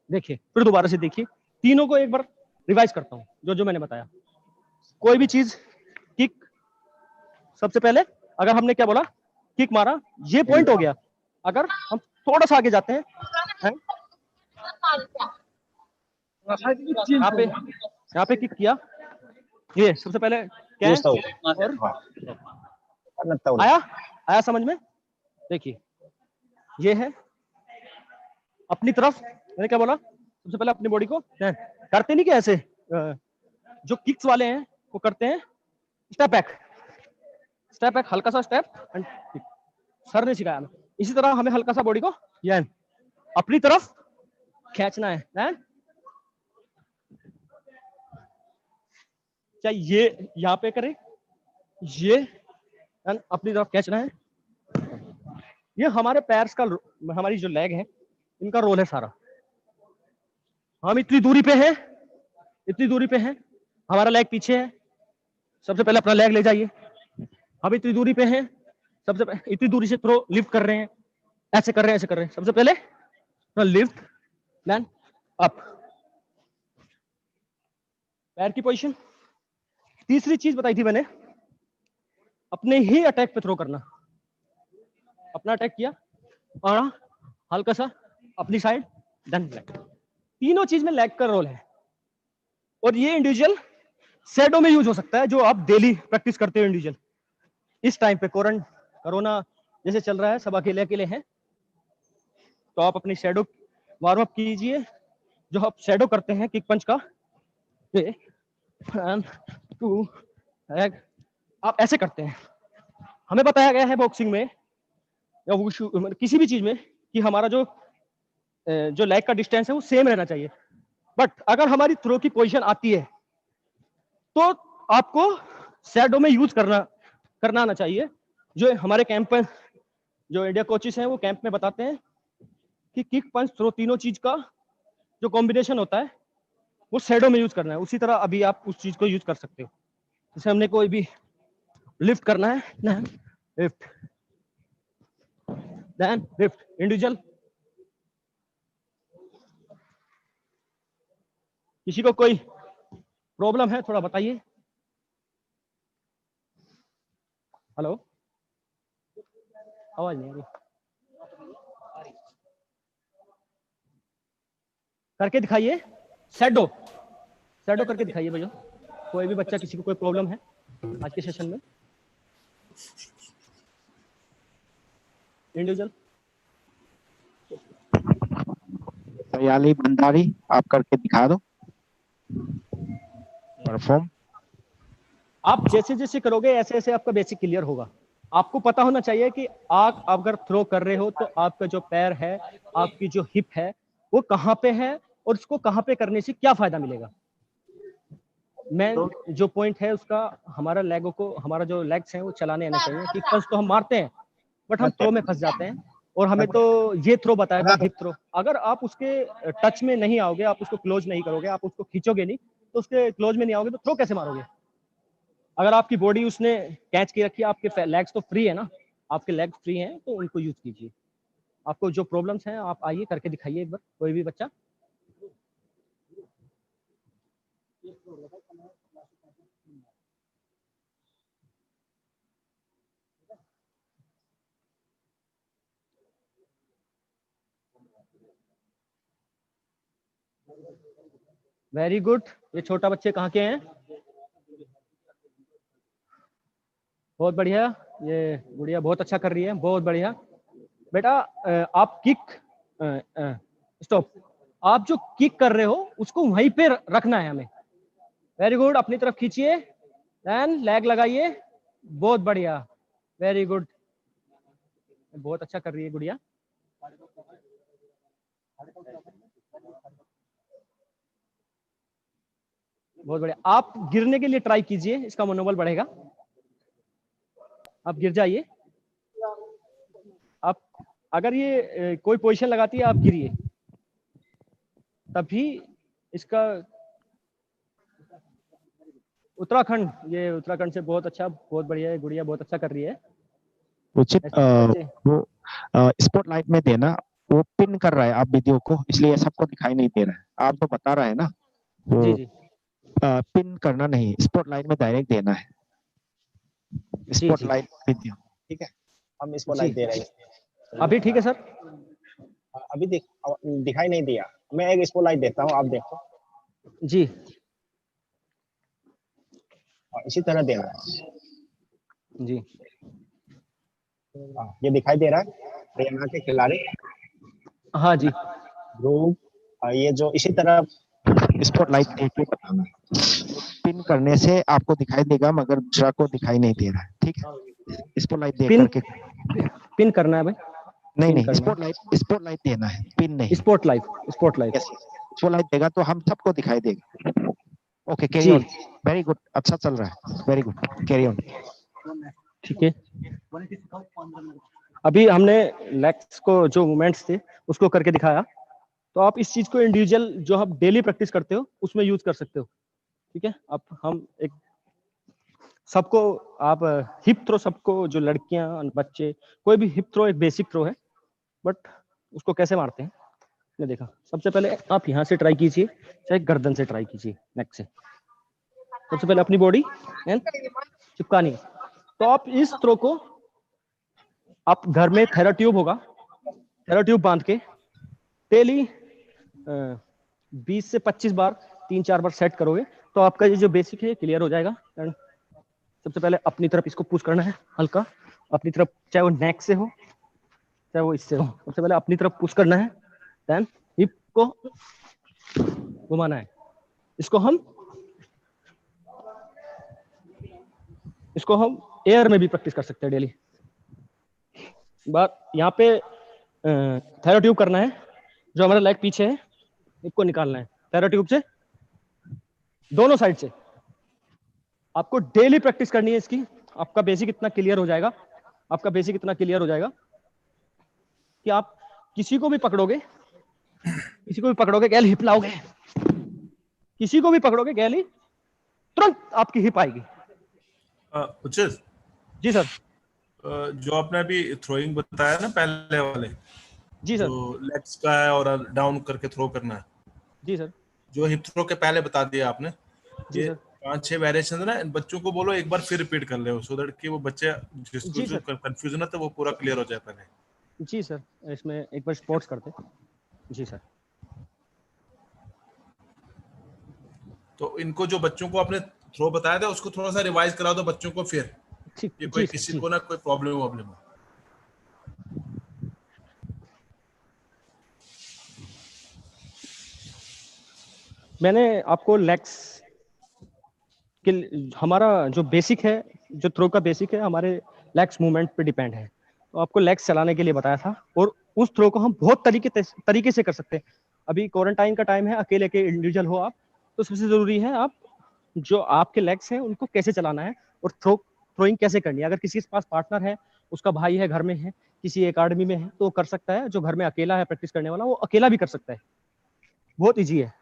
देखिए, फिर दोबारा से देखिए, तीनों को एक बार रिवाइज करता हूँ जो मैंने बताया। कोई भी चीज, किक, सबसे पहले अगर हमने क्या बोला, किक मारा, ये पॉइंट हो गया। अगर हम थोड़ा सा आगे जाते हैं, यहाँ पे किक किया, ये सबसे पहले क्या है, और आया समझ में। देखिए ये है अपनी तरफ, मैंने क्या बोला, सबसे पहले अपनी बॉडी को करते नहीं क्या ऐसे, जो किक्स वाले हैं वो करते हैं स्टेप बैक, हल्का सा स्टेप एंड किक। सर ने सिखाया हमें। इसी तरह हमें हल्का सा बॉडी को ये अपनी तरफ खींचना है, चाहे ये यहाँ पे करें, ये अपनी तरफ खींचना है। ये हमारे पैर्स का, हमारी जो लेग है इनका रोल है सारा। हम इतनी दूरी पे हैं, हमारा लेग पीछे है, सबसे पहले अपना लेग ले जाइए। हम इतनी दूरी पे हैं, सबसे पहले इतनी दूरी से थ्रो लिफ्ट कर रहे हैं, ऐसे कर रहे हैं। सबसे पहले लिफ्ट देन अप, पैर की पोजीशन। तीसरी चीज बताई थी मैंने, अपने ही अटैक पे थ्रो करना। अपना अटैक किया और हल्का सा अपनी साइड देन लेग। तीनों चीज में लेग का रोल है और ये इंडिविजुअल शैडो में यूज हो सकता है, जो आप डेली प्रैक्टिस करते हो इंडिविजुअल। इस टाइम पे कोरोना जैसे चल रहा है, सब अकेले हैं, तो आप अपनी शैडो वार्म अप कीजिए। जो आप शैडो करते हैं किक पंच का, 1 2 आप ऐसे करते हैं। हमें बताया गया है बॉक्सिंग में या वुशु किसी भी चीज में कि हमारा जो लेग का डिस्टेंस है वो सेम रहना चाहिए। बट अगर हमारी थ्रो की पोजीशन आती है तो आपको शैडो में यूज करना आना चाहिए। जो हमारे कैंप पर जो इंडिया कोचेस हैं वो कैंप में बताते हैं कि किक पंच थ्रो तीनों चीज का जो कॉम्बिनेशन होता है वो शैडो में यूज करना है। उसी तरह अभी आप उस चीज को यूज कर सकते हो। जैसे हमने कोई भी लिफ्ट करना है ना, लिफ्ट देन लिफ्ट इंडिविजुअल। किसी को कोई प्रॉब्लम है थोड़ा बताइए। हेलो, आवाज नहीं आ रही। करके दिखाइए, शैडो करके दिखाइए भैया। कोई भी बच्चा, किसी को कोई प्रॉब्लम है आज के सेशन में। इंडिविजुअल सयाली भंडारी, आप करके दिखा दो। परफॉर्म। आप जैसे जैसे करोगे ऐसे ऐसे आपका बेसिक क्लियर होगा। आपको पता होना चाहिए कि आप अगर थ्रो कर रहे हो तो आपका जो पैर है, आपकी जो हिप है वो कहाँ पे है और उसको कहाँ पे करने से क्या फायदा मिलेगा। मेन जो पॉइंट है उसका, हमारा लेगों को, हमारा जो लेग्स हैं वो चलाने आना चाहिए। किक पंच तो हम मारते हैं बट हम थ्रो में फंस जाते हैं। और हमें तो ये थ्रो बताया था हिप थ्रो। अगर आप उसके टच में नहीं आओगे, आप उसको क्लोज नहीं करोगे, आप उसको खींचोगे नहीं, तो उसके क्लोज में नहीं आओगे तो थ्रो कैसे मारोगे। अगर आपकी बॉडी उसने कैच की रखी है, आपके लेग्स तो फ्री है ना, आपके लेग्स फ्री हैं तो उनको यूज कीजिए। आपको जो प्रॉब्लम्स हैं आप आइए करके दिखाइए एक बार, कोई भी बच्चा। Very good. ये छोटा बच्चे कहाँ के हैं? बहुत बढ़िया, ये गुड़िया बहुत अच्छा कर रही है, बहुत बढ़िया। बेटा आप किक स्टॉप, आप जो किक कर रहे हो उसको वहीं पे रखना है हमें। वेरी गुड, अपनी तरफ खींचिए, देन लेग लगाइए, बहुत बढ़िया, वेरी गुड, बहुत अच्छा कर रही है गुड़िया। बहुत बढ़िया। आप गिरने के लिए ट्राई कीजिए, इसका मनोबल बढ़ेगा। आप गिर जाइए। आप अगर ये कोई पोजीशन लगाती है आप गिरिए, तभी इसका उत्तराखंड से बहुत अच्छा, बहुत बढ़िया है गुड़िया, बहुत अच्छा कर रही है। उचित वो स्पॉटलाइट में देना, वो पिन कर रहा है आप वीडियो को, इसलिए सबको दिखाई नहीं दे रहा है। आप तो बता रहा है ना, वो जी जी पिन करना नहीं, स्पॉटलाइट में डायरेक्ट देना है। स्पॉटलाइट वीडियो, ठीक है, हम स्पॉटलाइट दे रहे हैं अभी। ठीक है सर, अभी दिखाई नहीं दिया। मैं एक स्पॉटलाइट देता हूँ, आप देखो जी। इसी तरह देना है जी। ये दिखाई दे रहा है हरियाणा के खिलाड़ी। हाँ जी, ध्रुव, ये जो इसी तरह स्पॉटलाइट देके बताना है। पिन करने से आपको दिखाई देगा मगर दूसरा को दिखाई नहीं दे रहा है, ठीक है। स्पॉटलाइट दे पिन करके पिन करना है भाई, नहीं पिन नहीं, करना स्पॉटलाइट देना है, पिन नहीं। स्पॉटलाइट यस, स्पॉटलाइट देगा तो हम सबको दिखाई देगा। ओके, कैरी जी ऑन, वेरी गुड, अच्छा चल रहा है, वेरी गुड, कैरी ऑन। ठीक है। अभी हमने लेग्स को जो मूवमेंट्स थे उसको करके दिखाया, तो आप इस चीज को इंडिविजुअल जो आप डेली प्रैक्टिस करते हो उसमें यूज कर सकते हो, ठीक है। अब हम एक सबको आप हिप थ्रो, सबको जो लड़कियां बच्चे कोई भी हिप थ्रो एक बेसिक थ्रो है, बट उसको कैसे मारते हैं ने देखा। सबसे पहले आप यहाँ से ट्राई कीजिए, चाहे गर्दन से ट्राई कीजिए, नेक से। सबसे पहले अपनी बॉडी एंड चिपकानी है। तो आप इस थ्रो को आप घर में थेरा ट्यूब होगा, थेरा ट्यूब बांध के डेली 20 से 25 बार 3-4 बार सेट करोगे तो आपका ये जो बेसिक है क्लियर हो जाएगा। एंड सबसे पहले अपनी तरफ इसको पुश करना है हल्का, अपनी तरफ, चाहे वो नेक से हो चाहे वो इससे हो। सबसे पहले अपनी तरफ पुश करना है, देन हिप को घुमाना है। इसको हम एयर में भी प्रैक्टिस कर सकते हैं डेली। बात यहाँ पे थेरा ट्यूब करना है, जो हमारा लेग पीछे है इसको निकालना है थेरा ट्यूब से, दोनों साइड से। आपको डेली प्रैक्टिस करनी है इसकी। आपका बेसिक इतना क्लियर हो जाएगा, कि आप किसी को भी पकड़ोगे गैल हिप लाओगे, किसी को भी पकड़ोगे गैल ही तुरंत आपकी हिप आएगी। उचित जी सर। जो आपने अभी थ्रोइंग बताया ना पहले वाले, जी सर। जो लेग्स का है और डाउन करके थ्रो करना है, जी सर। जो हिप थ्रो के पहले बता दिया आपने, जी ये सर। 5-6 वेरिएशन है ना, इन बच्चों को बोलो एक बार फिर रिपीट कर ले, सो दैट कि वो बच्चे जिसको जी जो सर। कंफ्यूजन है तो वो पूरा क्लियर हो जाए पहले। जी सर, इसमें एक बार स्पोर्ट्स करते। जी सर। तो इनको जो बच्चों को आपने थ्रो बताया था उसको थोड़ा सा रिवाइज करा दो बच्चों को, फिर ठीक। ये कोई जी किसी सर। को ना कोई प्रॉब्लम हो। मैंने आपको लेग्स के हमारा जो बेसिक है, जो थ्रो का बेसिक है हमारे लेग्स मूवमेंट पे डिपेंड है, तो आपको लेग्स चलाने के लिए बताया था। और उस थ्रो को हम बहुत तरीके से कर सकते हैं। अभी क्वारंटाइन का टाइम है, अकेले के इंडिविजुअल हो आप, तो सबसे जरूरी है आप जो आपके लेग्स हैं उनको कैसे चलाना है और थ्रोइंग कैसे करनी है। अगर किसी के पास पार्टनर है, उसका भाई है, घर में है, किसी एकेडमी में है, तो वो कर सकता है। जो घर में अकेला है प्रैक्टिस करने वाला, वो अकेला भी कर सकता है, बहुत इजी है।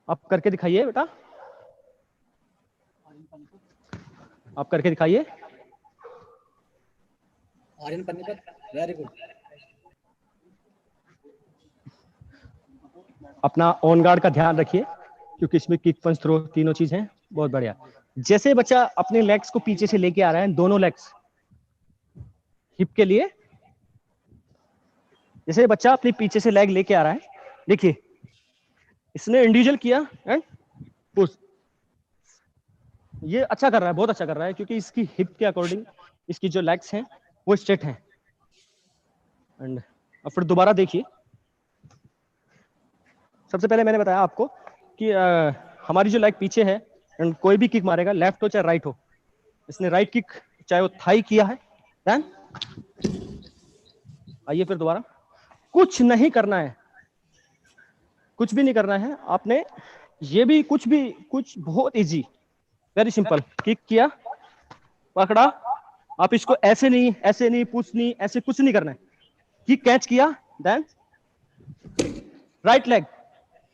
आप करके दिखाइए बेटा, आप करके दिखाइए। Aryan Pannipat, very good. अपना ऑन गार्ड का ध्यान रखिए, क्योंकि इसमें किक, पंच, थ्रो तीनों चीज हैं। बहुत बढ़िया। जैसे बच्चा अपने लेग्स को पीछे से लेके आ रहा है, दोनों लेग्स हिप के लिए, जैसे बच्चा अपने पीछे से लेग लेके आ रहा है, देखिए इसने इंडिविजुअल किया एंड पुश। ये अच्छा कर रहा है, बहुत अच्छा कर रहा है, क्योंकि इसकी हिप के अकॉर्डिंग इसकी जो लेग्स हैं वो स्ट्रेट हैं। एंड अब फिर दोबारा देखिए। सबसे पहले मैंने बताया आपको कि हमारी जो लेग पीछे है, एंड कोई भी किक मारेगा, लेफ्ट हो चाहे राइट हो, इसने राइट किक चाहे वो थाई किया है, देन आइए फिर दोबारा। कुछ नहीं करना है, कुछ भी नहीं करना है आपने। ये भी कुछ बहुत इजी, वेरी सिंपल। किक किया, पकड़ा, आप इसको ऐसे नहीं पुश नहीं, ऐसे कुछ नहीं करना है। किक कैच किया, देन राइट लेग।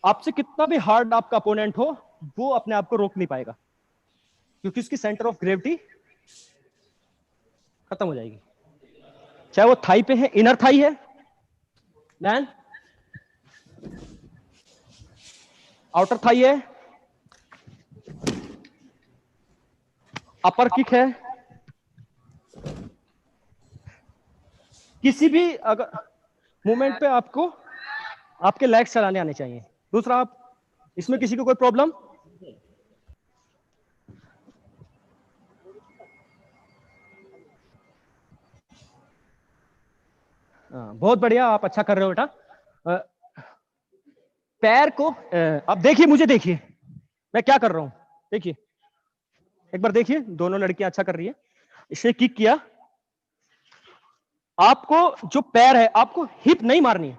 आपसे कितना भी हार्ड आपका अपोनेंट हो, वो अपने आप को रोक नहीं पाएगा, क्योंकि उसकी सेंटर ऑफ ग्रेविटी खत्म हो जाएगी। चाहे वो थाई पे है, इनर थाई है, देन आउटर थाई है, अपर किक है, किसी भी अगर मूवमेंट पे आपको आपके लेग्स चलाने आने चाहिए। दूसरा, आप इसमें किसी को कोई प्रॉब्लम? बहुत बढ़िया, आप अच्छा कर रहे हो बेटा। पैर को अब देखिए, मुझे देखिए मैं क्या कर रहा हूं, देखिए, एक बार देखिए, दोनों लड़कियां अच्छा कर रही है। इसने किक किया, आपको जो पैर है, आपको हिप नहीं मारनी है,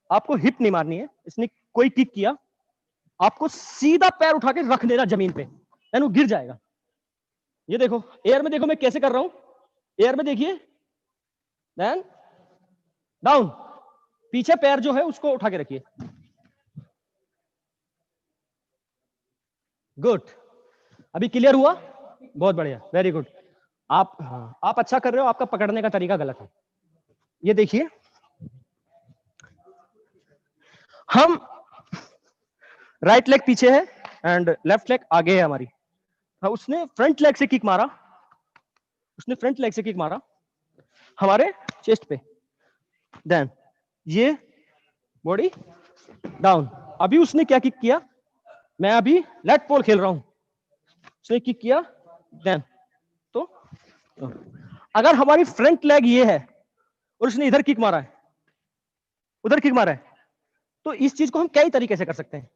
आपको हिप नहीं मारनी है। इसने कोई किक किया, आपको सीधा पैर उठा के रख देना जमीन पे, यानी वो गिर जाएगा। ये देखो, एयर में देखो मैं कैसे कर रहा हूं, एयर में देखिए, देन डाउन, पीछे पैर जो है उसको उठा के रखिए। गुड, अभी क्लियर हुआ? बहुत बढ़िया, वेरी गुड। आप अच्छा कर रहे हो, आपका पकड़ने का तरीका गलत है। ये देखिए, हम राइट लेग पीछे है एंड लेफ्ट लेग आगे है हमारी। हाँ, उसने फ्रंट लेग से किक मारा, उसने फ्रंट लेग से किक मारा हमारे चेस्ट पे, देन ये बॉडी डाउन। अभी उसने क्या किक किया, मैं अभी लेट पोल खेल रहा हूं, उसने किक किया, देन तो अगर हमारी फ्रंट लेग ये है और उसने इधर किक मारा है, उधर किक मारा है, तो इस चीज को हम कई तरीके से कर सकते हैं,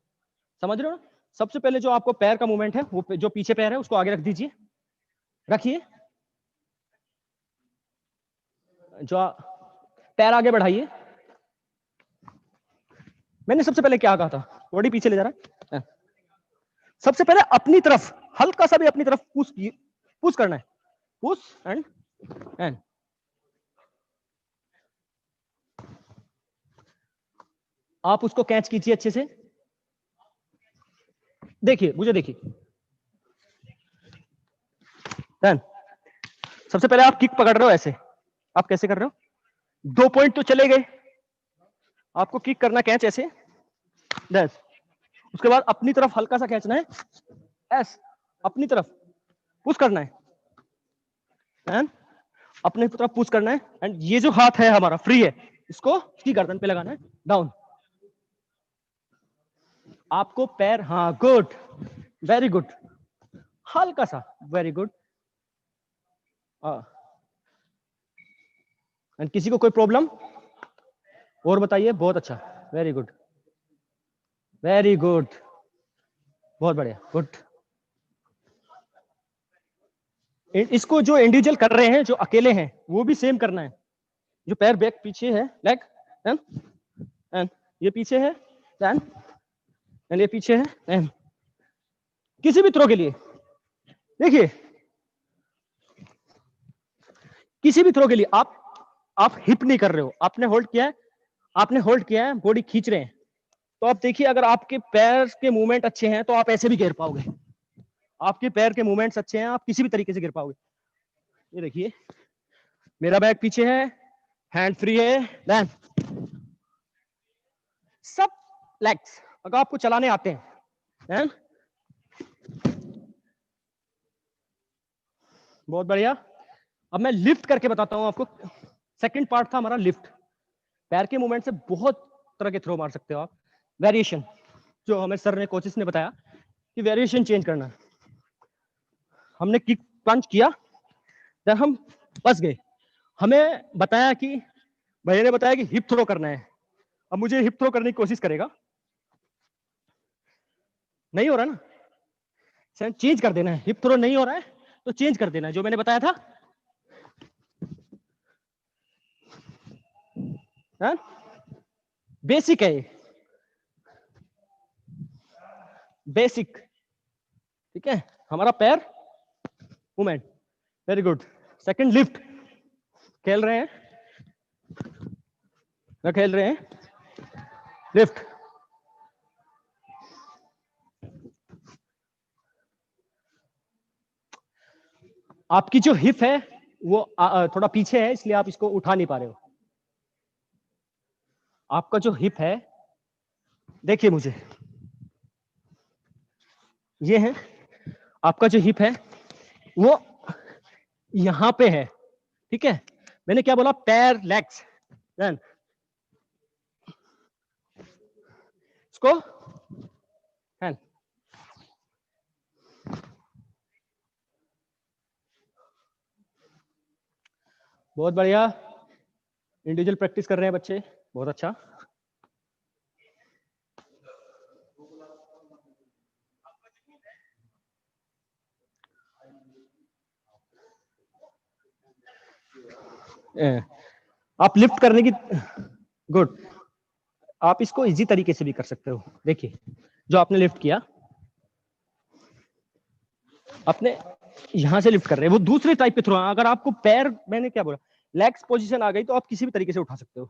समझ रहे हो ना? सबसे पहले जो आपको पैर का मूवमेंट है, वो जो पीछे पैर है उसको आगे रख दीजिए, रखिए, जो पैर आगे बढ़ाइए। मैंने सबसे पहले क्या कहा था, बॉडी पीछे ले जा रहा है, सबसे पहले अपनी तरफ हल्का सा भी अपनी तरफ पुश करना है, पुश एंड आप उसको कैच कीजिए अच्छे से। देखिए, मुझे देखिए, डन। सबसे पहले आप किक पकड़ रहे हो ऐसे, आप कैसे कर रहे हो, 2 पॉइंट तो चले गए, आपको किक करना कैच ऐसे, डन। उसके बाद अपनी तरफ हल्का सा खींचना है, एस, अपनी तरफ पुश करना है, एंड अपने तरफ पुश करना है, एंड ये जो हाथ है हमारा फ्री है, इसको इसकी गर्दन पे लगाना है, डाउन। आपको पैर, हाँ गुड, वेरी गुड, हल्का सा, वेरी गुड। एंड किसी को कोई प्रॉब्लम और बताइए, बहुत अच्छा, वेरी गुड, वेरी गुड, बहुत बढ़िया, गुड। इसको जो इंडिविजुअल कर रहे हैं, जो अकेले हैं, वो भी सेम करना है। जो पैर बैक पीछे है, लेग एंड ये पीछे है, एंड ये पीछे है, एंड किसी भी थ्रो के लिए देखिए, किसी भी थ्रो के लिए आप हिप नहीं कर रहे हो, आपने होल्ड किया है, आपने होल्ड किया है, बॉडी खींच रहे हैं, तो आप देखिए, अगर आपके पैर के मूवमेंट अच्छे हैं तो आप ऐसे भी गिर पाओगे, आपके पैर के मूवमेंट्स अच्छे हैं, आप किसी भी तरीके से गिर पाओगे। ये देखिए, मेरा बैक पीछे है, हैंड फ्री है, देन सब लेग्स अगर आपको चलाने आते हैं, देन बहुत बढ़िया। अब मैं लिफ्ट करके बताता हूं आपको। सेकंड पार्ट था हमारा लिफ्ट, पैर के मूवमेंट से बहुत तरह के थ्रो मार सकते हो आप। वेरिएशन, जो हमें सर ने, कोचेस ने बताया कि वेरिएशन चेंज करना है। हमने किक पंच किया, जब हम फंस गए, हमें बताया कि, भैया ने बताया कि हिप थ्रो करना है। अब मुझे हिप थ्रो करने की कोशिश करेगा, नहीं हो रहा ना, चेंज कर देना है, हिप थ्रो नहीं हो रहा है तो चेंज कर देना है, जो मैंने बताया था। बेसिक है ये, बेसिक, ठीक है, हमारा पैर movement, very good. Second lift, खेल रहे हैं ना, खेल रहे हैं, लिफ्ट, आपकी जो हिप है वो थोड़ा पीछे है, इसलिए आप इसको उठा नहीं पा रहे हो। आपका जो हिप है, देखिए मुझे, ये है आपका जो हिप है, वो यहां पे है, ठीक है। मैंने क्या बोला, पैर, लेग्स, देन इसको हैंड, बहुत बढ़िया। इंडिविजुअल प्रैक्टिस कर रहे हैं बच्चे, बहुत अच्छा। आप लिफ्ट करने की, गुड, आप इसको इजी तरीके से भी कर सकते हो। देखिए जो आपने लिफ्ट किया, अपने यहां से लिफ्ट कर रहे हैं, वो दूसरे टाइप के थ्रो। अगर आपको पैर, मैंने क्या बोला, लेग्स पोजीशन आ गई तो आप किसी भी तरीके से उठा सकते हो।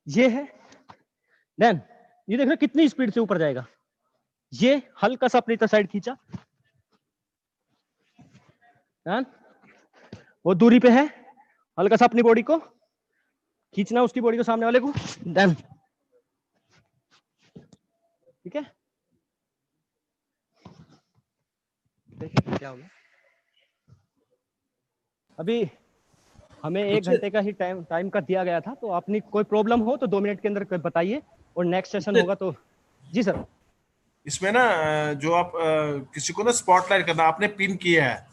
ये है, देन ये देख रहे कितनी स्पीड से ऊपर जाएगा। ये हल्का सा अपनी साइड खींचा, देन वो दूरी पे है, हल्का सा अपनी बॉडी को खींचना, उसकी बॉडी को, सामने वाले को, देन ठीक है। देखिए क्या होगा। अभी हमें 1 घंटे का ही टाइम का दिया गया था, तो आपने कोई प्रॉब्लम हो तो 2 मिनट के अंदर बताइए, और नेक्स्ट सेशन होगा तो। जी सर। इसमें ना जो आप किसी को ना स्पॉटलाइट करना, आपने पिन किया है,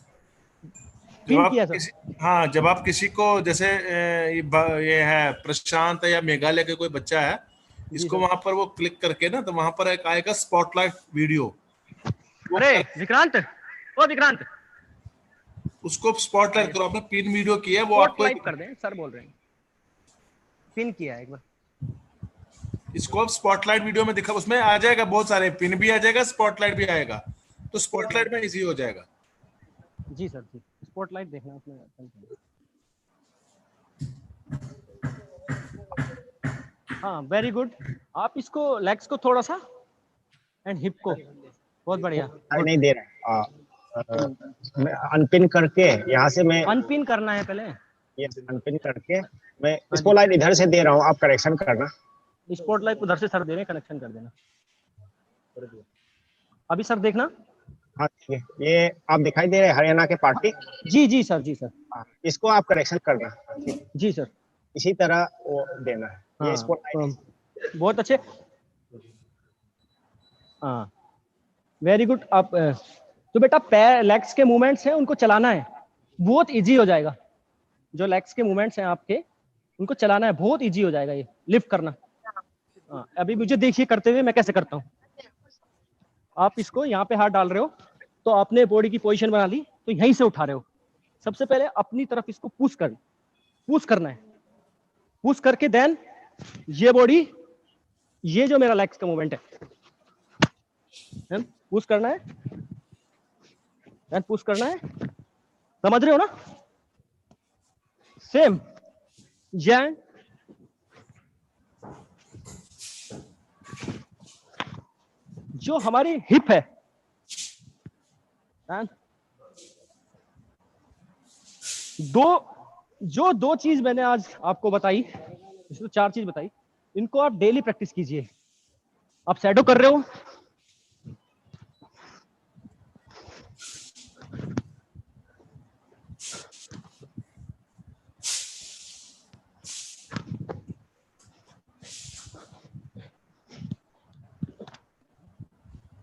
पिन किया सर। हाँ, जब आप किसी को, जैसे ये है प्रशांत है या मेघालय का कोई बच्चा है, इसको वहां पर वो क्लिक करके ना, तो वहां पर एक आएगा स्पॉटलाइट वीडियो। अरे विक्रांत, ओ विक्रांत, उसको स्पॉटलाइट करो, आपने पिन वीडियो किया है, वो आपको कर दें, सर बोल रहे हैं पिन किया है एक बार। इसको आप स्पॉटलाइट वीडियो में दिखा, उसमें आ जाएगा बहुत सारे, पिन भी आ जाएगा, स्पॉटलाइट भी आएगा, तो स्पॉटलाइट में इजी हो जाएगा। जी सर, जी स्पॉटलाइट देखना उसमें। हाँ वेरी गुड। आप इसको लेग्स को थोड़ा सा एंड हिप को, बहुत बढ़िया। नहीं दे रहा, अनपिन करके यहाँ से मैं, अनपिन करना है पहले, ये अनपिन करके मैं स्पॉटलाइट इधर से दे रहा हूँ, आप करेक्शन करना। स्पॉटलाइट उधर से सर दे रहे हैं, कनेक्शन कर देना। अभी सर देखना। हाँ ठीक है, ये आप दिखाई दे रहे हैं हरियाणा के पार्टी। जी जी सर, जी सर। इसको आप करेक्शन करना। जी सर, इसी तरह वो देना है। हाँ, ये स्पॉटलाइट बहुत अच्छे। हाँ वेरी गुड। आप तो बेटा पैर, लेग्स के मूवमेंट्स हैं, उनको चलाना है, बहुत इजी हो जाएगा। जो लेग्स के मूवमेंट्स हैं आपके, उनको चलाना है, बहुत इजी हो जाएगा ये लिफ्ट करना। हाँ अभी मुझे देखिए करते हुए मैं कैसे करता हूँ। आप इसको यहाँ पे हाथ डाल रहे हो, तो आपने बॉडी की पोजीशन बना ली, तो यहीं से उठा रहे हो। सबसे पहले अपनी तरफ इसको पुश करना है, पुश करके देन ये बॉडी, ये जो मेरा लेग्स का मूवमेंट है, पुश करना है, देन पुश करना है, समझ रहे हो ना? सेम जैन, जो हमारी हिप है, दो चीज मैंने आज आपको बताई, इसमें 4 चीज बताई, इनको आप डेली प्रैक्टिस कीजिए। आप शैडो कर रहे हो,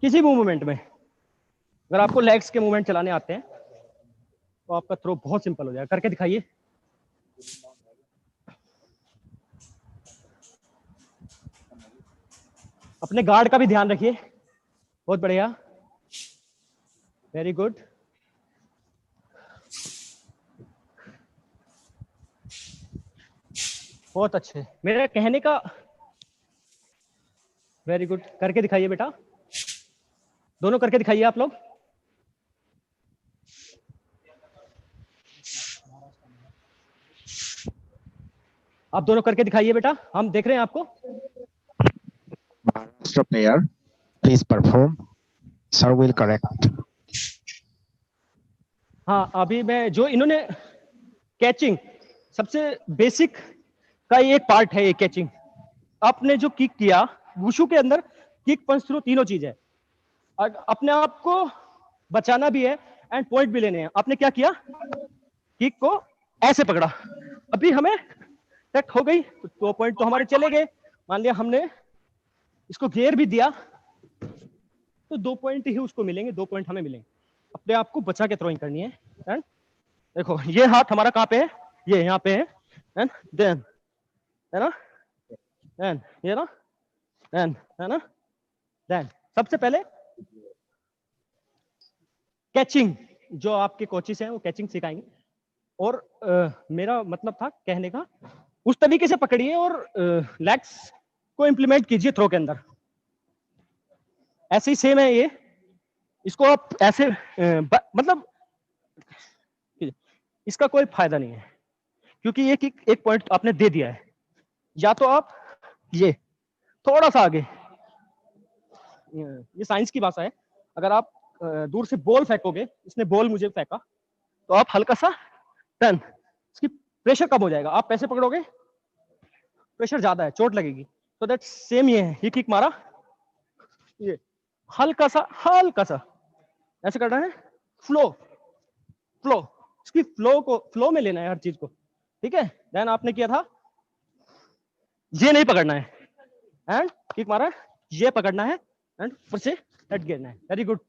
किसी भी मूवमेंट में अगर आपको लेग्स के मूवमेंट चलाने आते हैं तो आपका थ्रो बहुत सिंपल हो जाएगा। करके दिखाइए। अपने गार्ड का भी ध्यान रखिए। बहुत बढ़िया, वेरी गुड। बहुत अच्छे, मेरे कहने का, वेरी गुड। करके दिखाइए बेटा, दोनों करके दिखाइए आप लोग। आप दोनों करके दिखाइए बेटा, हम देख रहे हैं आपको। Maharashtra player, please perform. Sir will correct. हाँ अभी मैं, जो इन्होंने कैचिंग, सबसे बेसिक का एक पार्ट है ये कैचिंग। आपने जो किक किया, वुशु के अंदर किक, पंच, थ्रो तीनों चीज है। अपने आप को बचाना भी है एंड पॉइंट भी लेने हैं। आपने क्या किया, किक को ऐसे पकड़ा, अभी हमें टक हो गई तो 2 पॉइंट तो हमारे चले गए। मान लिया हमने इसको घेर भी दिया तो 2 पॉइंट ही उसको मिलेंगे, 2 पॉइंट हमें मिलेंगे। अपने आप को बचा के थ्रोइंग करनी है। एंड देखो ये हाथ हमारा कहाँ पे है, ये यहाँ पे है, एंड देन, है ना, एंड ये ना, एंड, है ना, देन सबसे पहले कैचिंग, जो आपके कोचेस हैं वो कैचिंग सिखाएंगे। और मेरा मतलब था कहने का उस तरीके से पकड़िए और लेग्स को इंप्लीमेंट कीजिए थ्रो के अंदर। ऐसे ही सेम है ये, इसको आप ऐसे मतलब इसका कोई फायदा नहीं है क्योंकि एक पॉइंट आपने दे दिया है। या तो आप ये थोड़ा सा आगे, ये साइंस की भाषा है, अगर आप दूर से बॉल फेंकोगे, इसने बॉल मुझे फेंका, तो आप हल्का सा टर्न, इसकी प्रेशर कम हो जाएगा, आप पैसे पकड़ोगे प्रेशर ज्यादा है, चोट लगेगी। तो दैट सेम ये है, ये किक मारा, ये हल्का सा ऐसे करना है, फ्लो इसकी फ्लो में लेना है हर चीज को, ठीक है। देन आपने किया था, ये नहीं पकड़ना है, एंड किक मारा, ये पकड़ना है एंड ऊपर से हेड गिरना है। वेरी गुड,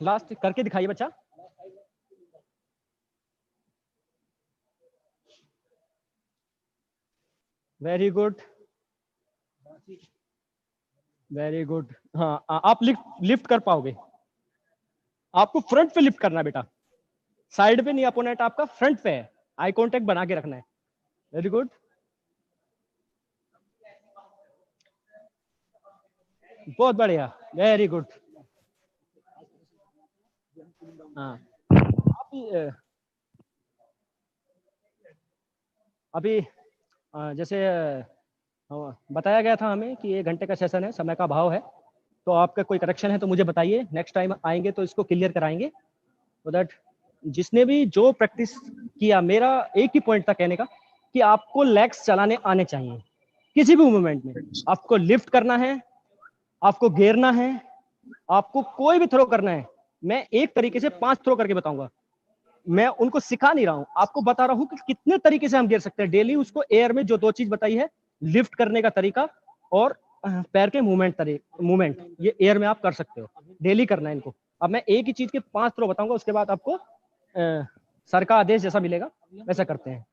लास्ट करके दिखाइए बच्चा। Very good, very good. हाँ, आप लिफ्ट कर पाओगे, आपको फ्रंट पे लिफ्ट करना है बेटा, साइड पे नहीं, अपोनेंट आपका फ्रंट पे है, आई कांटेक्ट बना के रखना है। वेरी गुड, बहुत बढ़िया, वेरी गुड। हाँ, अभी जैसे बताया गया था हमें कि 1 घंटे का सेशन है, समय का अभाव है, तो आपका कोई करेक्शन है तो मुझे बताइए, नेक्स्ट टाइम आएंगे तो इसको क्लियर कराएंगे। तो दैट जिसने भी जो प्रैक्टिस किया, मेरा एक ही पॉइंट था कहने का कि आपको लेग्स चलाने आने चाहिए किसी भी मूवमेंट में। आपको लिफ्ट करना है, आपको घेरना है, आपको कोई भी थ्रो करना है। मैं एक तरीके से 5 थ्रो करके बताऊंगा, मैं उनको सिखा नहीं रहा हूं, आपको बता रहा हूं कि कितने तरीके से हम गिर सकते हैं डेली। उसको एयर में जो 2 चीज बताई है, लिफ्ट करने का तरीका और पैर के मूवमेंट, ये एयर में आप कर सकते हो, डेली करना है इनको। अब मैं एक ही चीज के 5 थ्रो बताऊंगा, उसके बाद आपको सर का आदेश जैसा मिलेगा वैसा करते हैं।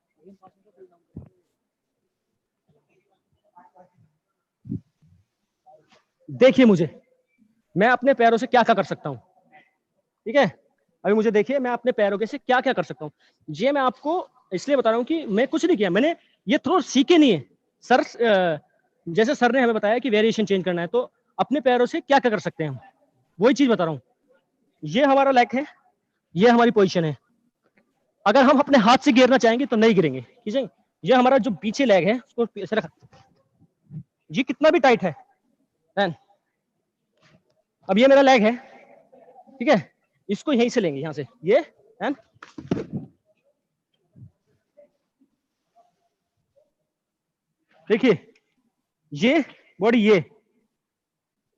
देखिए मुझे, मैं अपने पैरों से क्या क्या कर सकता हूं, ठीक है। अभी मुझे देखिए, मैं अपने पैरों के से क्या क्या कर सकता हूँ। ये मैं आपको इसलिए बता रहा हूँ कि मैं कुछ नहीं किया, मैंने ये थ्रो सीखे नहीं है। सर जैसे सर ने हमें बताया कि वेरिएशन चेंज करना है, तो अपने पैरों से क्या क्या कर सकते हैं हम, वही चीज बता रहा हूँ। ये हमारा लेग है, ये हमारी पोजीशन है। अगर हम अपने हाथ से गिरना चाहेंगे तो नहीं गिरेंगे, ठीक है। ये हमारा जो पीछे लेग है, उसको ऐसे रखा, ये कितना भी टाइट है। अब ये मेरा लेग है, ठीक है, इसको यहीं से लेंगे, यहां से ये, एंड देखिए ये बॉडी,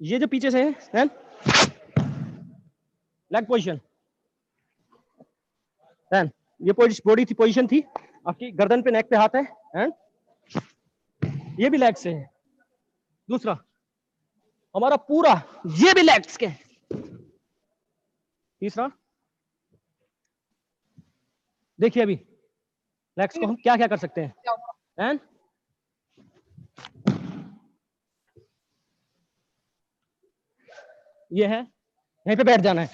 ये जो पीछे से है, एंड लेग पोजीशन, एंड ये बॉडी थी, पोजीशन थी आपकी, गर्दन पे, नेक पे हाथ है, एंड ये भी लेग से है। दूसरा हमारा पूरा, ये भी लेग्स के। तीसरा देखिए, अभी लेग्स को हम क्या क्या कर सकते हैं, एंड ये है, यहीं पे बैठ जाना है।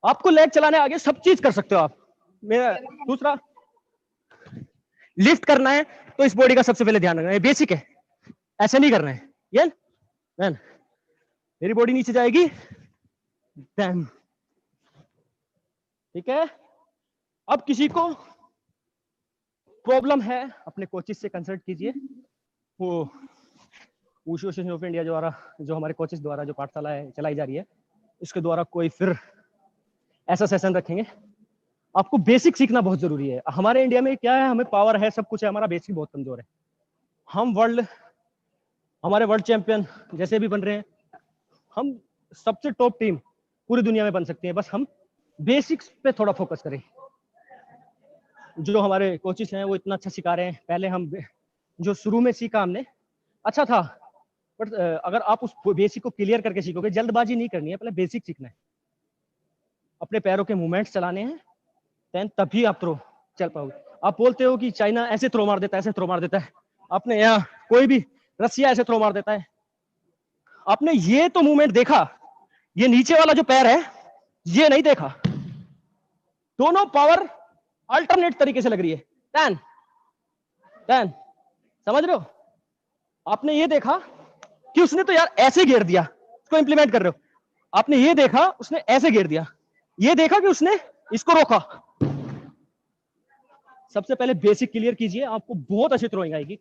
आपको लेग चलाने आगे सब चीज कर सकते हो आप। मेरा दूसरा, लिफ्ट करना है तो इस बॉडी का सबसे पहले ध्यान रखना है, बेसिक है, ऐसे नहीं करना है। ये मेरी बॉडी नीचे जाएगी, ठीक है। अब किसी को प्रॉब्लम है, अपने कोचेस से कंसल्ट कीजिए। वो वुशु एसोसिएशन ऑफ इंडिया द्वारा, जो हमारे कोचेस द्वारा जो पाठशाला है चलाई जा रही है, इसके द्वारा कोई फिर ऐसा सेशन रखेंगे। आपको बेसिक सीखना बहुत जरूरी है। हमारे इंडिया में क्या है, हमें पावर है, सब कुछ है, हमारा बेसिक बहुत कमजोर है। हम हमारे वर्ल्ड चैंपियन जैसे भी बन रहे हैं, हम सबसे टॉप टीम पूरी दुनिया में बन सकते हैं, बस हम बेसिक्स पे थोड़ा फोकस करें। जो हमारे कोचेस हैं वो इतना अच्छा सिखा रहे हैं। पहले हम जो शुरू में सीखा हमने अच्छा था, बट अगर आप उस बेसिक को क्लियर करके सीखोगे, जल्दबाजी नहीं करनी है, पहले बेसिक सीखना है, अपने पैरों के मूवमेंट्स चलाने हैं, देन तभी आप थ्रो चल पाओगे। आप बोलते हो कि चाइना ऐसे थ्रो मार देता है, ऐसे थ्रो मार देता है, अपने यहाँ कोई भी रसिया ऐसे थ्रो मार देता है, आपने ये तो मूवमेंट देखा, ये नीचे वाला जो पैर है ये नहीं देखा। दोनों पावर अल्टरनेट तरीके से लग रही है। 10 10 समझ रहे हो? आपने ये देखा कि उसने तो यार ऐसे घेर दिया, इसको इंप्लीमेंट कर रहे हो। आपने ये देखा उसने ऐसे घेर दिया, ये देखा कि उसने इसको रोका। सबसे पहले बेसिक क्लियर कीजिए, आपको बहुत अच्छी थ्रोइंग आएगी।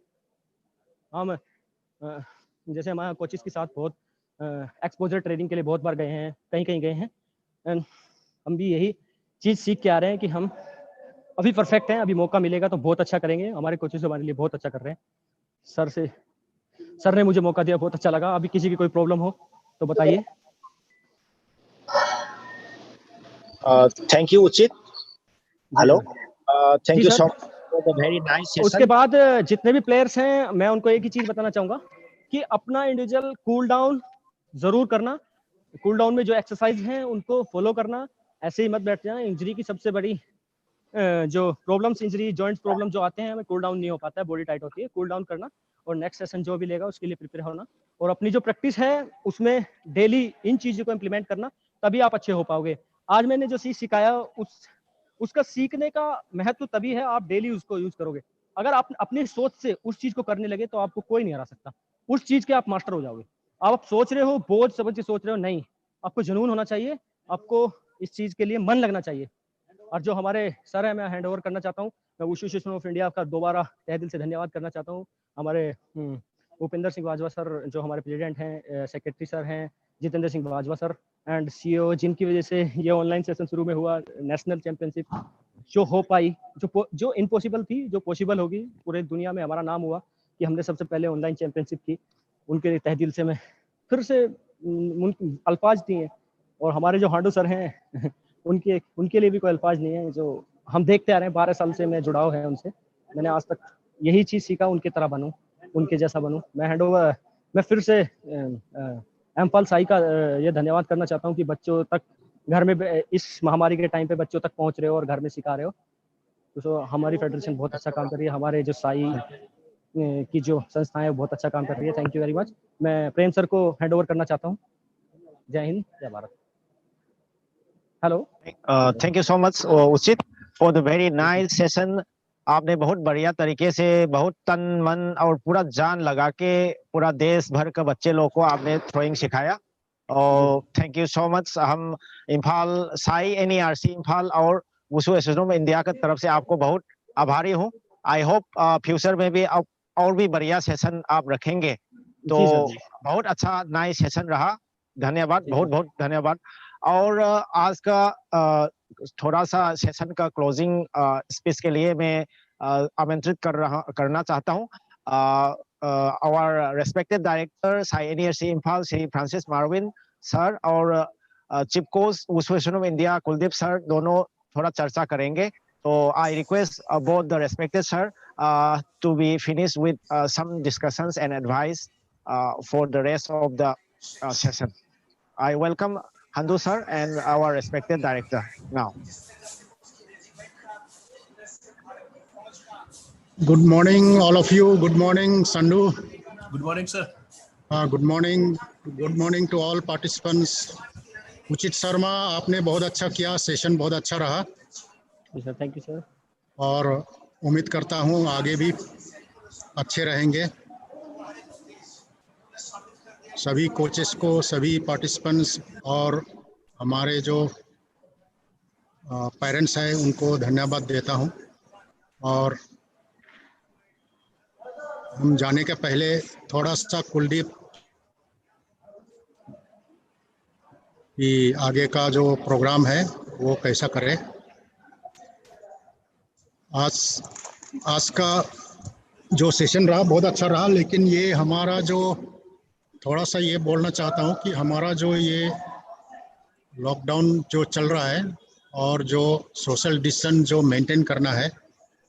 हम जैसे हमारे कोचेस के साथ बहुत एक्सपोजर ट्रेनिंग के लिए बहुत बार गए हैं, कहीं कहीं गए हैं, एंड हम भी यही चीज सीख के आ रहे हैं कि हम अभी परफेक्ट हैं, अभी मौका मिलेगा तो बहुत अच्छा करेंगे। हमारे कोचेस हमारे लिए बहुत अच्छा कर रहे हैं। सर ने मुझे मौका दिया, बहुत अच्छा लगा। अभी किसी की कोई प्रॉब्लम हो तो बताइए। Thank you Uchit. Hello, thank जी you sir. So much for the very nice उसके सेशन। बाद जितने भी प्लेयर्स हैं, मैं उनको एक ही चीज बताना चाहूंगा कि अपना इंडिविजुअल कूल डाउन जरूर करना। कूल डाउन में जो एक्सरसाइज हैं उनको फॉलो करना, ऐसे ही मत बैठ जाना। इंजरी की सबसे बड़ी जो प्रॉब्लम्स, इंजरी जॉइंट्स प्रॉब्लम जो आते हैं, हमें कूल डाउन नहीं हो पाता है, बॉडी टाइट होती है। कूल डाउन करना और नेक्स्ट सेशन जो भी लेगा उसके लिए प्रिपेयर होना, और अपनी जो प्रैक्टिस है उसमें डेली इन चीजों को इम्प्लीमेंट करना, तभी आप अच्छे हो पाओगे। आज मैंने जो चीज सिखाया उसका सीखने का महत्व तभी है आप डेली उसको यूज करोगे। अगर आप अपनी सोच से उस चीज को करने लगे तो आपको कोई नहीं हरा सकता। उस चीज के आप मास्टर हो जाओगे। आप सोच रहे हो, बोझ समझ के सोच रहे हो, नहीं, आपको जुनून होना चाहिए, आपको इस चीज के लिए मन लगना चाहिए। और जो हमारे सर है, मैं हैंड ओवर करना चाहता हूँ। मैं वुशु एसोसिएशन ऑफ इंडिया का दोबारा तहे दिल से धन्यवाद करना चाहता हूँ। हमारे भूपेंद्र सिंह बाजवा सर जो हमारे प्रेसिडेंट हैं, सेक्रेटरी सर हैं Jitendra Singh Bajwa sir, and CEO, जिनकी वजह से ये ऑनलाइन सेशन शुरू में हुआ, नेशनल चैंपियनशिप जो हो पाई, जो इम्पॉसिबल थी, जो पॉसिबल होगी। पूरे दुनिया में हमारा नाम हुआ कि हमने सबसे पहले ऑनलाइन चैंपियनशिप की। उनके तहे दिल से मैं फिर से अल्फाज नहीं है। और हमारे जो हांडू सर हैं उनके लिए भी कोई अल्फाज नहीं है। जो हम देखते आ रहे हैं, 12 साल से मैं जुड़ाव है उनसे। मैंने आज तक यही चीज सीखा, उनके तरह बनूं, उनके जैसा बनूं। मैं फिर से एम्पल साई का ये धन्यवाद करना चाहता हूँ कि बच्चों तक घर में इस महामारी के टाइम पे बच्चों तक पहुंच रहे हो और घर में सिखा रहे हो। तो हमारी फेडरेशन बहुत अच्छा काम कर रही है। हमारे जो साई की जो संस्थाएं है बहुत अच्छा काम कर रही है। Thank you very much. मैं प्रेम सर को हैंड ओवर करना चाहता हूँ। जय हिंद, जय Bharat. Hello, thank you so much Uchit for the very nice session. आपने बहुत बढ़िया तरीके से, बहुत तन मन और पूरा जान लगा के पूरा देश भर के बच्चे लोगों को आपने थ्रोइंग सिखाया। और थैंक यू सो मच। हम इम्फाल साई NERC इम्फाल और वुशु एसोसिएशन ऑफ इंडिया की तरफ से आपको बहुत आभारी हूँ। आई होप फ्यूचर में भी और भी बढ़िया सेशन आप रखेंगे। तो बहुत अच्छा नाइस सेशन रहा। धन्यवाद, बहुत बहुत धन्यवाद। और आज का थोड़ा सा सेशन का क्लोजिंग स्पीच के लिए मैं आमंत्रित करना चाहता हूँ our respected director SAI NERC Imphal Shri Francis Marvin sir और chief coach wushu association of India Kuldeep sir, दोनों थोड़ा चर्चा करेंगे। तो I request both the respected sir to be finished with some discussions and advice for the rest of the session. I welcome Handu sir and our respected director now. Good morning, all of you. Good morning, Sandu. Good morning, sir. Good morning. Good morning to all participants. उचित शर्मा, आपने बहुत अच्छा किया, session बहुत अच्छा रहा। Sir, thank you sir. और उम्मीद करता हूँ आगे भी अच्छे रहेंगे। सभी कोचेस को, सभी पार्टिसिपेंट्स और हमारे जो पेरेंट्स हैं उनको धन्यवाद देता हूँ। और हम जाने के पहले थोड़ा सा कुलदीप कि आगे का जो प्रोग्राम है वो कैसा करें। आज का जो सेशन रहा बहुत अच्छा रहा, लेकिन ये हमारा जो थोड़ा सा ये बोलना चाहता हूँ कि हमारा जो ये लॉकडाउन जो चल रहा है और जो सोशल डिस्टेंस जो मेंटेन करना है,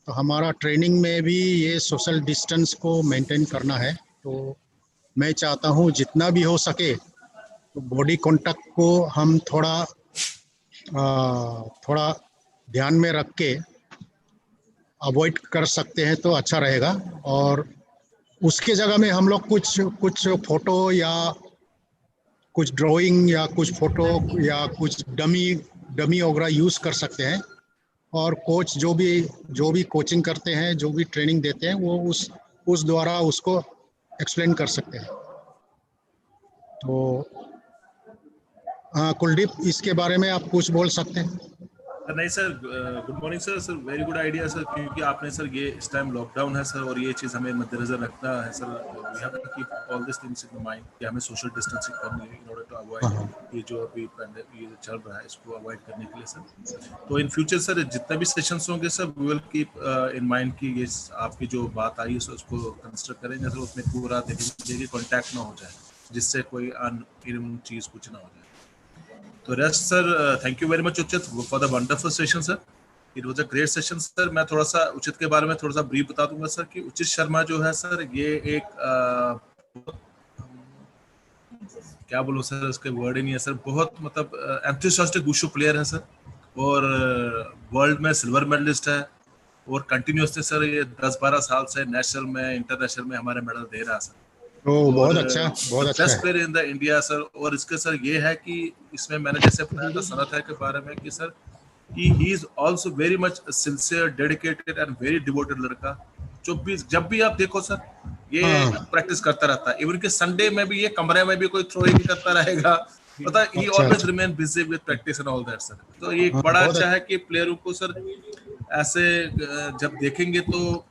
तो हमारा ट्रेनिंग में भी ये सोशल डिस्टेंस को मेंटेन करना है। तो मैं चाहता हूँ जितना भी हो सके तो बॉडी कांटेक्ट को हम थोड़ा ध्यान में रख के अवॉइड कर सकते हैं तो अच्छा रहेगा। और उसके जगह में हम लोग कुछ फोटो या कुछ ड्राइंग या कुछ फोटो या कुछ डमी वगैरह यूज कर सकते हैं। और कोच जो भी कोचिंग करते हैं, जो भी ट्रेनिंग देते हैं, वो उस द्वारा उसको एक्सप्लेन कर सकते हैं। तो हाँ कुलदीप, इसके बारे में आप कुछ बोल सकते हैं? नहीं sir, good morning sir. Sir very good idea sir, क्योंकि आपने सर ये इस टाइम लॉकडाउन है सर, और ये चीज़ हमें मद्देनजर रखना है sir. We have to keep all this things in mind कि हमें सोशल डिस्टेंसिंग करनी है इन ऑर्डर टू अवॉइड ये जो अभी ये चल रहा है, इसको अवॉइड करने के लिए सर। तो इन फ्यूचर सर जितने भी सेशंस होंगे sir, we will keep in mind कि ये आपकी जो बात आई है सर उसको कंसिडर करेंगे सर। उसमें पूरा देखेंगे कॉन्टैक्ट ना हो जाए, जिससे कोई अन चीज़ कुछ ना हो जाए। तो rest sir, thank you very much Uchit for the wonderful session sir. It was a great session sir. मैं थोड़ा सा उचित के बारे में थोड़ा सा ब्रीफ बता दूंगा सर कि उचित शर्मा जो है सर, ये एक क्या बोलूं सर, उसके वर्ड ही नहीं है सर। बहुत मतलब एंथुसियास्टिक वुशु प्लेयर है सर, और वर्ल्ड में सिल्वर मेडलिस्ट है, और कंटिन्यूसली सर ये 10-12 साल से नेशनल में इंटरनेशनल में हमारे मेडल दे रहा है सर। बहुत अच्छा बेस्ट है। Player in the India sir. और इसके सर ये है कि इसमें मैंने जैसे बताया था सनत है के बारे में कि sir he is also very much sincere, dedicated and very devoted लड़का। जब भी आप देखो सर, ये प्रैक्टिस करता रहता है। इवन के संडे में भी ये कमरे में भी कोई थ्रोइंग करता रहेगा, पता ही always remain busy with practice and all that sir. तो ये बड़ा अच्छा है कि प्लेयरों को सर ऐसे जब देखेंगे तो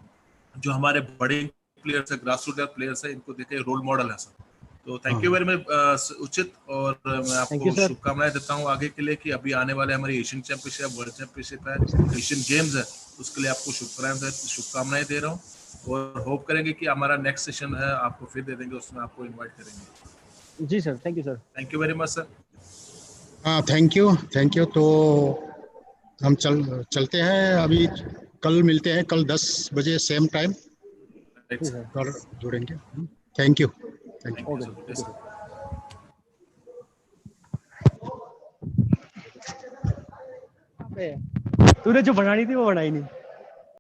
जो हमारे बड़े प्लेयर्स है, ग्रास रूट प्लेयर्स है, इनको देखे रोल मॉडल है सर। तो थैंक यू वेरी मच उचित, और मैं आपको शुभकामनाएं देता हूं आगे के लिए कि अभी आने वाले हमारी एशियन चैंपियनशिप, वर्ल्ड चैंपियनशिप है, एशियन गेम्स है, उसके लिए आपको शुभकामनाएं दे रहा हूं। और होप करेंगे कि हमारा नेक्स्ट सेशन है आपको फिर दे देंगे, उसमें आपको इनवाइट करेंगे। जी sir, thank you sir. Thank you very much sir. हाँ थैंक यू। तो हम चलते हैं अभी। कल मिलते हैं, कल 10 बजे सेम टाइम पर जुड़ेंगे। Thank you. तूने जो बनानी थी वो बनाई नहीं।